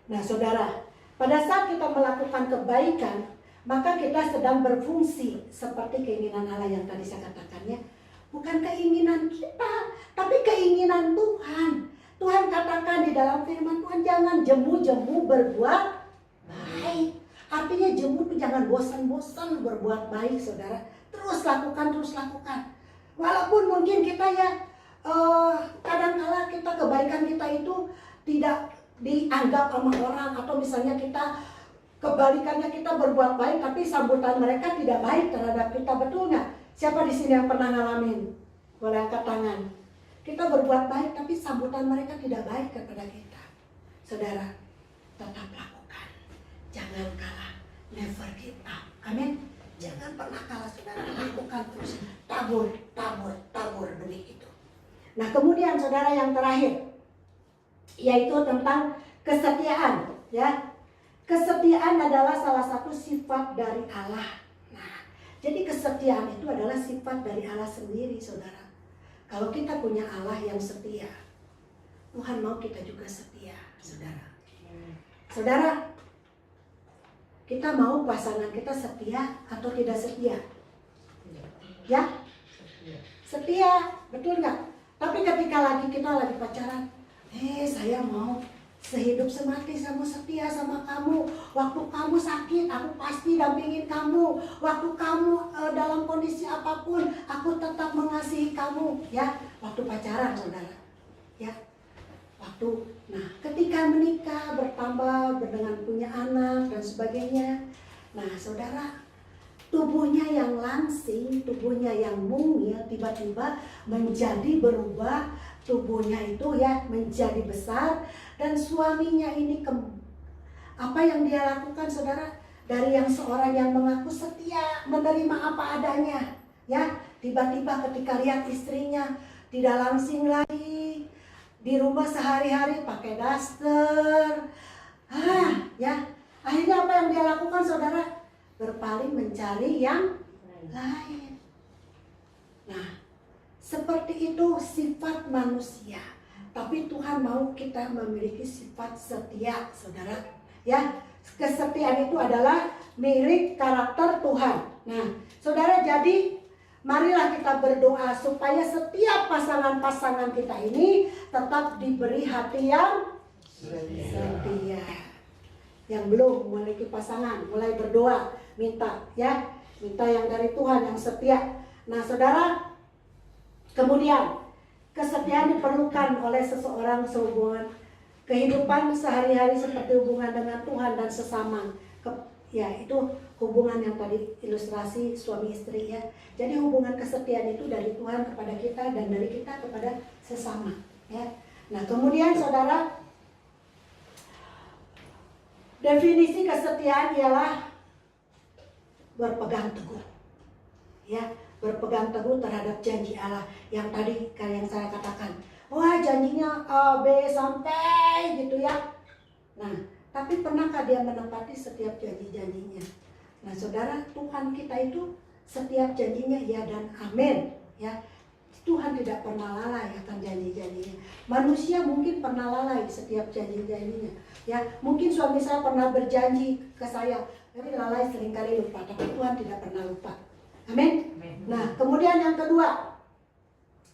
nah saudara, pada saat kita melakukan kebaikan, maka kita sedang berfungsi seperti keinginan Allah yang tadi saya katakan ya. Bukan keinginan kita, tapi keinginan Tuhan. Tuhan katakan di dalam firman Tuhan, jangan jemu-jemu berbuat baik. Artinya jemu itu jangan bosan-bosan berbuat baik, saudara. Terus lakukan, terus lakukan. Walaupun mungkin kita ya kadang-kala kita kebaikan kita itu tidak dianggap sama orang, atau misalnya kita kebalikannya kita berbuat baik tapi sambutan mereka tidak baik terhadap kita, betul nggak? Siapa di sini yang pernah ngalamin? Boleh angkat tangan. Kita berbuat baik tapi sambutan mereka tidak baik kepada kita. Saudara, tetap lakukan. Jangan kalah. Never give up. Amin. Jangan pernah kalah, saudara. Lakukan terus. Tabur benih itu. Nah, kemudian saudara yang terakhir, yaitu tentang kesetiaan. Ya, kesetiaan adalah salah satu sifat dari Allah. Nah, jadi kesetiaan itu adalah sifat dari Allah sendiri, saudara. Kalau kita punya Allah yang setia, Tuhan mau kita juga setia, saudara. Saudara, kita mau pasangan kita setia atau tidak setia? Ya? Setia, betul nggak? Tapi ketika kita lagi pacaran, saya mau sehidup semati, saya mau setia sama kamu. Waktu kamu sakit, aku pasti dampingin kamu. Waktu kamu dalam kondisi apapun, aku tetap mengasihi kamu. Ya, waktu pacaran, saudara. Ya, nah ketika menikah, bertambah, dengan punya anak dan sebagainya. Nah, saudara, tubuhnya yang langsing, tubuhnya yang mungil, tiba-tiba menjadi berubah. Tubuhnya itu ya menjadi besar, dan suaminya ini apa yang dia lakukan, saudara? Dari yang seorang yang mengaku setia, menerima apa adanya, ya tiba-tiba ketika lihat istrinya tidak langsing lagi, di rumah sehari-hari pakai daster, ya akhirnya apa yang dia lakukan, saudara? Berpaling mencari yang lain. Nah, seperti itu sifat manusia. Tapi Tuhan mau kita memiliki sifat setia, saudara. Ya, kesetiaan itu adalah milik karakter Tuhan. Nah, saudara, jadi marilah kita berdoa supaya setiap pasangan-pasangan kita ini tetap diberi hati yang setia. Yang belum memiliki pasangan, mulai berdoa, minta yang dari Tuhan yang setia. Nah, saudara, kemudian kesetiaan diperlukan oleh seseorang sehubungan kehidupan sehari-hari seperti hubungan dengan Tuhan dan sesama. Itu hubungan yang tadi ilustrasi suami istri ya. Jadi hubungan kesetiaan itu dari Tuhan kepada kita dan dari kita kepada sesama ya. Nah, kemudian saudara, definisi kesetiaan ialah berpegang teguh. Ya, berpegang teguh terhadap janji Allah yang tadi yang saya katakan, wah janjinya A, B sampai gitu ya. Nah, tapi pernahkah dia menepati setiap janji-janjinya? Nah, saudara, Tuhan kita itu setiap janjinya ya dan amin, ya. Tuhan tidak pernah lalai akan janji-janjinya. Manusia mungkin pernah lalai setiap janji-janjinya, ya. Mungkin suami saya pernah berjanji ke saya, tapi lalai seringkali lupa. Tapi Tuhan tidak pernah lupa. Amin. Nah, kemudian yang kedua,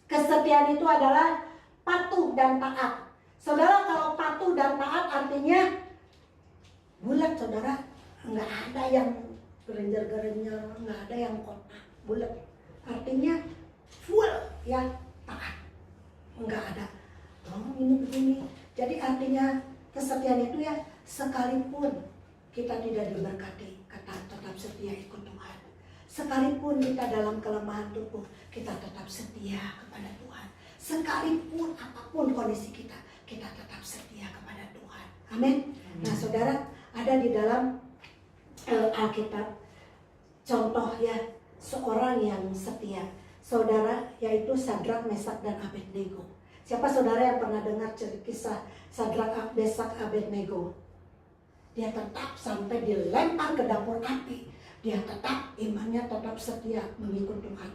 kesetiaan itu adalah patuh dan taat. Saudara, kalau patuh dan taat artinya bulat, saudara. Nggak ada yang gerenjer-gerenjer, nggak ada yang kotak, bulat. Artinya full, ya, taat. Nggak ada, oh ini begini. Jadi artinya kesetiaan itu ya, sekalipun kita tidak diberkati, tetap setia ikut Tuhan. Sekalipun kita dalam kelemahan tubuh, kita tetap setia kepada Tuhan. Sekalipun apapun kondisi kita, kita tetap setia kepada Tuhan. Amin. Nah, saudara, ada di dalam Alkitab contoh ya seorang yang setia, saudara, yaitu Sadrak, Mesak, dan Abednego. Siapa saudara yang pernah dengar kisah Sadrak, Mesak, Abednego? Dia tetap sampai dilempar ke dapur api. Dia tetap imannya tetap setia mengikut Tuhan.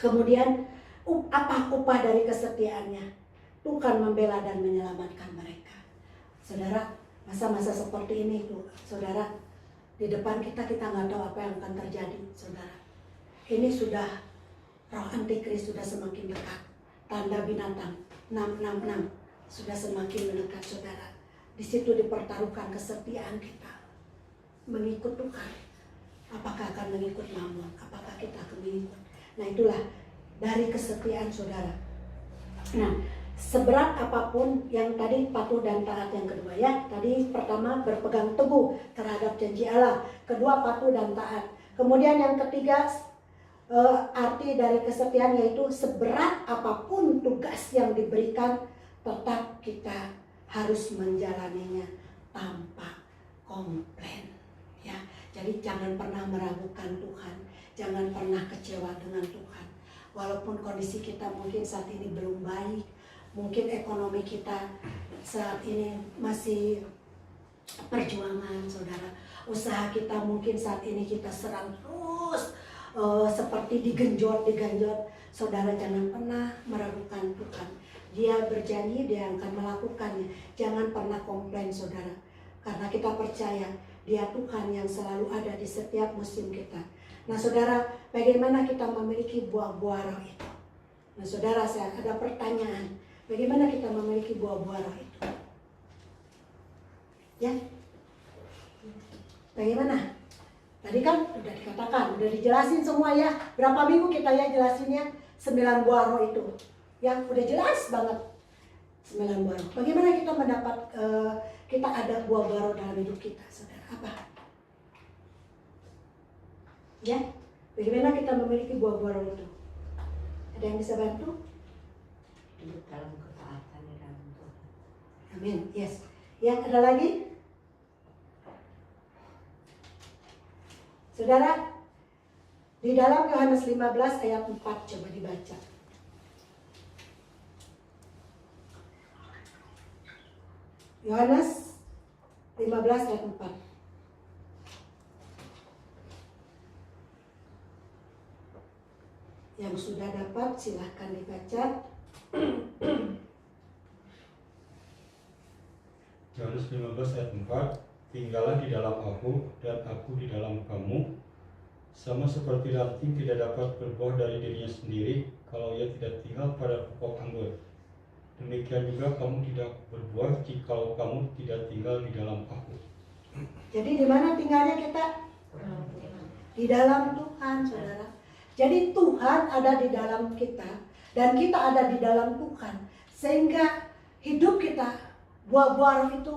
Kemudian apa upah dari kesetiaannya? Tuhan membela dan menyelamatkan mereka. Saudara, masa-masa seperti ini tuh, saudara, di depan kita nggak tahu apa yang akan terjadi, saudara. Ini sudah roh antikris sudah semakin dekat. Tanda binatang 666 sudah semakin mendekat, saudara. Di situ dipertaruhkan kesetiaan kita mengikut Tuhan. Apakah akan mengikut Mammon? Apakah kita akan mengikut? Nah, itulah dari kesetiaan, saudara. Nah, seberat apapun yang tadi patuh dan taat yang kedua ya. Tadi pertama berpegang teguh terhadap janji Allah. Kedua patuh dan taat. Kemudian yang ketiga arti dari kesetiaan yaitu seberat apapun tugas yang diberikan tetap kita harus menjalaninya tanpa komplain ya. Jadi jangan pernah meragukan Tuhan, jangan pernah kecewa dengan Tuhan. Walaupun kondisi kita mungkin saat ini belum baik, mungkin ekonomi kita saat ini masih perjuangan, saudara. Usaha kita mungkin saat ini kita serang terus, seperti digenjot. Saudara, jangan pernah meragukan Tuhan. Dia berjanji, dia akan melakukannya. Jangan pernah komplain, saudara. Karena kita percaya Dia Tuhan yang selalu ada di setiap musim kita. Nah, saudara, bagaimana kita memiliki buah-buah roh itu? Nah, saudara, saya ada pertanyaan. Bagaimana kita memiliki buah-buah roh itu? Ya? Bagaimana? Tadi kan udah dikatakan, udah dijelasin semua ya. Berapa minggu kita ya jelasinnya 9 buah roh itu. Ya, udah jelas banget 9 buah roh. Bagaimana kita mendapat, kita ada buah-buah roh dalam hidup kita, saudara? Apa? Ya, bagaimana kita memiliki buah-buah roh itu? Ada yang bisa bantu? Hidup dalam ketaatan di dalam Tuhan. Amin. Yes. Ya, ada lagi? Saudara, di dalam Yohanes 15 ayat 4 coba dibaca. Yohanes 15 ayat 4. Yang sudah dapat silahkan dibaca. Yohanes 15 ayat 4. Tinggallah di dalam aku dan aku di dalam kamu. Sama seperti ranting tidak dapat berbuah dari dirinya sendiri kalau ia tidak tinggal pada pokok anggur. Demikian juga kamu tidak berbuah jikalau kamu tidak tinggal di dalam aku. Jadi di mana tinggalnya kita? Di dalam Tuhan, saudara. Jadi Tuhan ada di dalam kita dan kita ada di dalam Tuhan. Sehingga hidup kita, buah-buah roh itu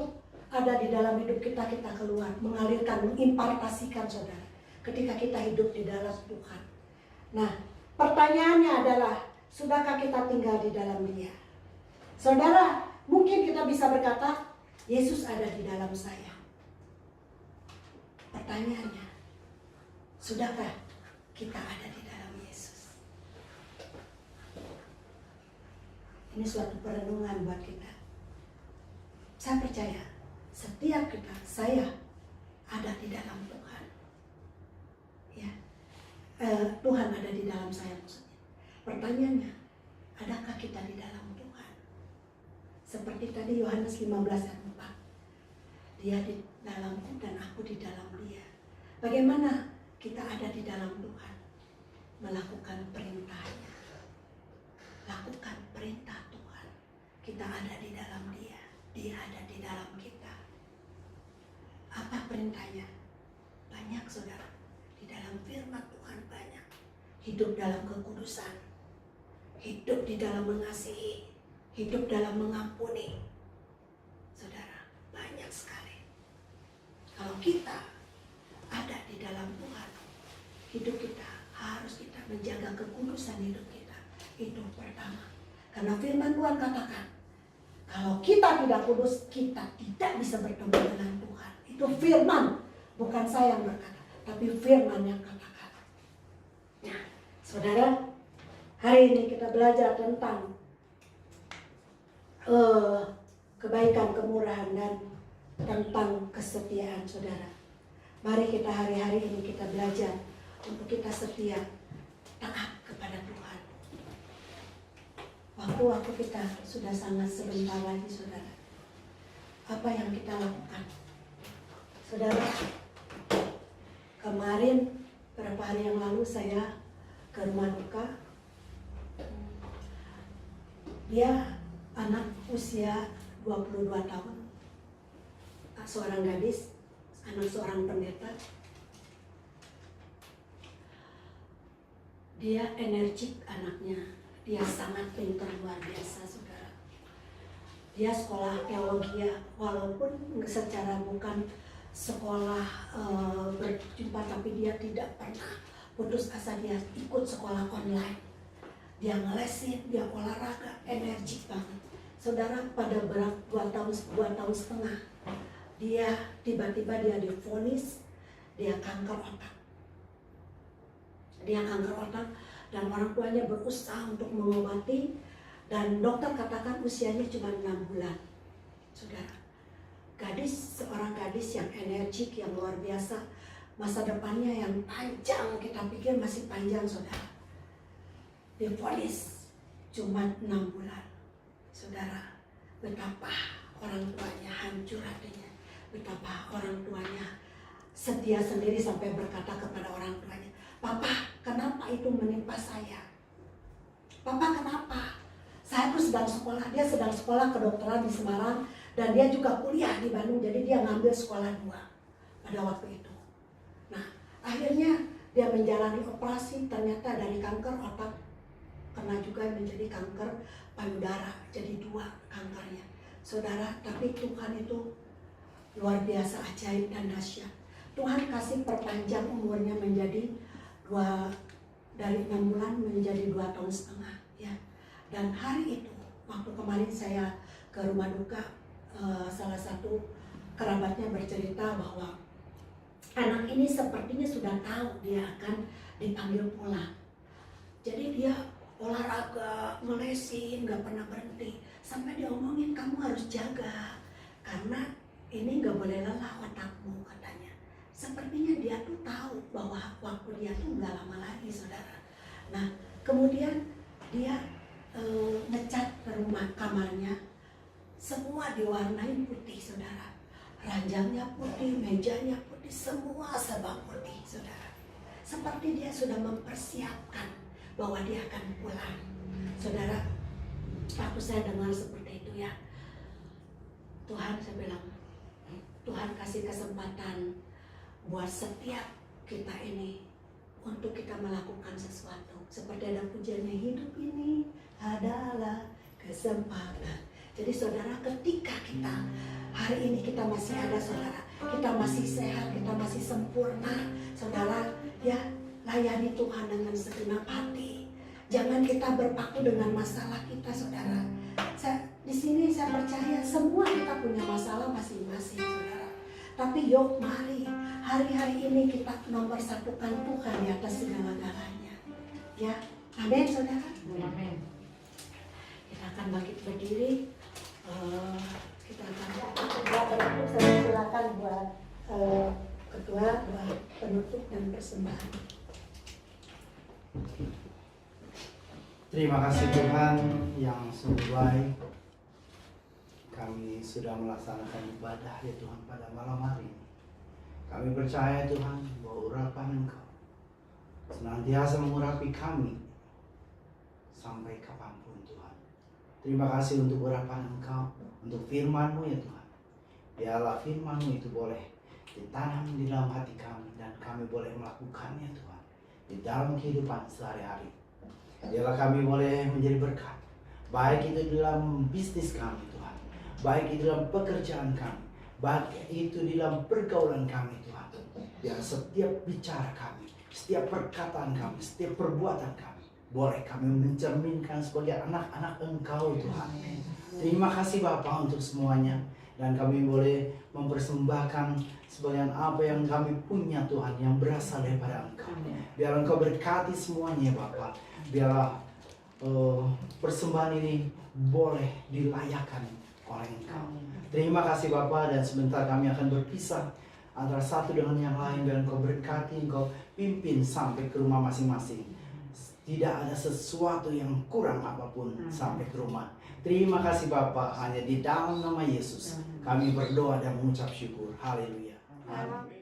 ada di dalam hidup kita, kita keluar, mengalirkan, mengimpartasikan, saudara. Ketika kita hidup di dalam Tuhan. Nah, pertanyaannya adalah, sudahkah kita tinggal di dalam Dia? Saudara, mungkin kita bisa berkata, Yesus ada di dalam saya. Pertanyaannya, sudahkah kita ada di dalam Yesus? Ini suatu perenungan buat kita. Saya percaya setiap kita, saya ada di dalam Tuhan. Ya, Tuhan ada di dalam saya maksudnya. Pertanyaannya, adakah kita di dalam Tuhan? Seperti tadi Yohanes 15 ayat 4. Dia di dalamku dan aku di dalam dia. Bagaimana kita ada di dalam Tuhan? Melakukan perintahnya. Lakukan perintah Tuhan. Kita ada di dalam dia. Dia ada di dalam kita. Apa perintahnya? Banyak saudara. Di dalam firman Tuhan banyak. Hidup dalam kekudusan. Hidup di dalam mengasihi. Hidup dalam mengampuni. Saudara, banyak sekali. Kalau kita ada di dalam Tuhan, hidup kita harus kita menjaga kekudusan hidup kita. Itu pertama. Karena firman Tuhan katakan, kalau kita tidak kudus, kita tidak bisa bertemu dengan Tuhan. Itu firman, bukan saya yang berkata, tapi firman yang katakan. Nah, saudara, hari ini kita belajar tentang kebaikan, kemurahan, dan tentang kesetiaan, saudara. Mari kita hari-hari ini kita belajar untuk kita setia, taat kepada Tuhan. Waktu kita sudah sangat sebentar lagi, saudara. Apa yang kita lakukan? Saudara, kemarin beberapa hari yang lalu saya ke rumah duka. Dia anak usia 22 tahun, seorang gadis, anak seorang pendeta. Dia energik anaknya, dia sangat pintar luar biasa, saudara. Dia sekolah teologi, walaupun secara bukan sekolah berjumpa, tapi dia tidak pernah putus asa. Dia ikut sekolah online, dia ngelesin, dia olahraga, energik banget. Saudara, pada berat 2 tahun setengah, dia tiba-tiba dia divonis dia kanker otak. Dia kanker otak dan orang tuanya berusaha untuk mengobati, dan dokter katakan usianya cuma 6 bulan. Saudara, seorang gadis yang energik, yang luar biasa, masa depannya yang panjang, kita pikir masih panjang, saudara. Divonis cuma 6 bulan. Saudara, betapa orang tuanya hancur hatinya, betapa orang tuanya setia sendiri sampai berkata kepada orang tuanya, "Papa, kenapa itu menimpa saya? Papa, kenapa? Saya tuh sedang sekolah." Dia sedang sekolah kedokteran di Semarang dan dia juga kuliah di Bandung, jadi dia ngambil sekolah 2 pada waktu itu. Nah, akhirnya dia menjalani operasi, ternyata dari kanker otak kena juga menjadi kanker payudara, jadi 2 kankernya. Saudara, tapi Tuhan itu luar biasa, ajaib dan dahsyat. Tuhan kasih perpanjang umurnya menjadi dari 6 bulan menjadi 2 tahun setengah, ya. Dan hari itu, waktu kemarin saya ke rumah duka, salah satu kerabatnya bercerita bahwa anak ini sepertinya sudah tahu dia akan dipanggil pulang. Jadi dia olahraga, ngelesin, gak pernah berhenti. Sampai dia omongin, "Kamu harus jaga, karena ini gak boleh lelah otakmu," katanya. Sepertinya dia tuh tahu bahwa waktu dia tuh gak lama lagi, saudara. Nah, kemudian dia ngecat rumah kamarnya, semua diwarnai putih, saudara. Ranjangnya putih, mejanya putih, semua serba putih, saudara. Seperti dia sudah mempersiapkan bahwa dia akan pulang. Saudara, waktu saya dengar seperti itu, ya, Tuhan, saya bilang, Tuhan kasih kesempatan buat setiap kita ini untuk kita melakukan sesuatu. Seperti ada pujiannya, hidup ini adalah kesempatan. Jadi saudara, ketika kita hari ini kita masih ada, saudara, kita masih sehat, kita masih sempurna, saudara, ya, layani Tuhan dengan segenap hati. Jangan kita berpaku dengan masalah kita, saudara. Di sini saya percaya semua kita punya masalah masing-masing, saudara. Tapi yuk, mari hari-hari ini kita nomor satukan Tuhan di atas segala-galanya. Ya, amin, saudara. Amin. Kita Silakan bangkit berdiri. Kita akan Ya, penutup saya silakan buat ketua buat penutup dan persembahan. Terima kasih Tuhan yang sungguh baik. Kami sudah melaksanakan ibadah ya Tuhan pada malam hari ini. Kami percaya Tuhan bahwa urapan Engkau senantiasa mengurapi kami sampai kapanpun Tuhan. Terima kasih untuk urapan Engkau, untuk firman-Mu ya Tuhan. Biarlah firman-Mu itu boleh ditanam di dalam hati kami dan kami boleh melakukannya Tuhan di dalam kehidupan sehari-hari. Biarlah kami boleh menjadi berkat, baik itu di dalam bisnis kami Tuhan, baik itu dalam pekerjaan kami, baik itu di dalam pergaulan kami Tuhan. Biar setiap bicara kami, setiap perkataan kami, setiap perbuatan kami, boleh kami mencerminkan sebagai anak-anak Engkau Tuhan. Terima kasih Bapa untuk semuanya. Dan kami boleh mempersembahkan sebagian apa yang kami punya Tuhan yang berasal daripada Engkau. Biar Engkau berkati semuanya Bapa. Biarlah persembahan ini boleh dilayakkan oleh Engkau. Terima kasih Bapa, dan sebentar kami akan berpisah antara satu dengan yang lain. Biar Engkau berkati, Engkau pimpin sampai ke rumah masing-masing. Tidak ada sesuatu yang kurang apapun sampai ke rumah. Terima kasih Bapa, hanya di dalam nama Yesus kami berdoa dan mengucap syukur. Haleluya. Amin.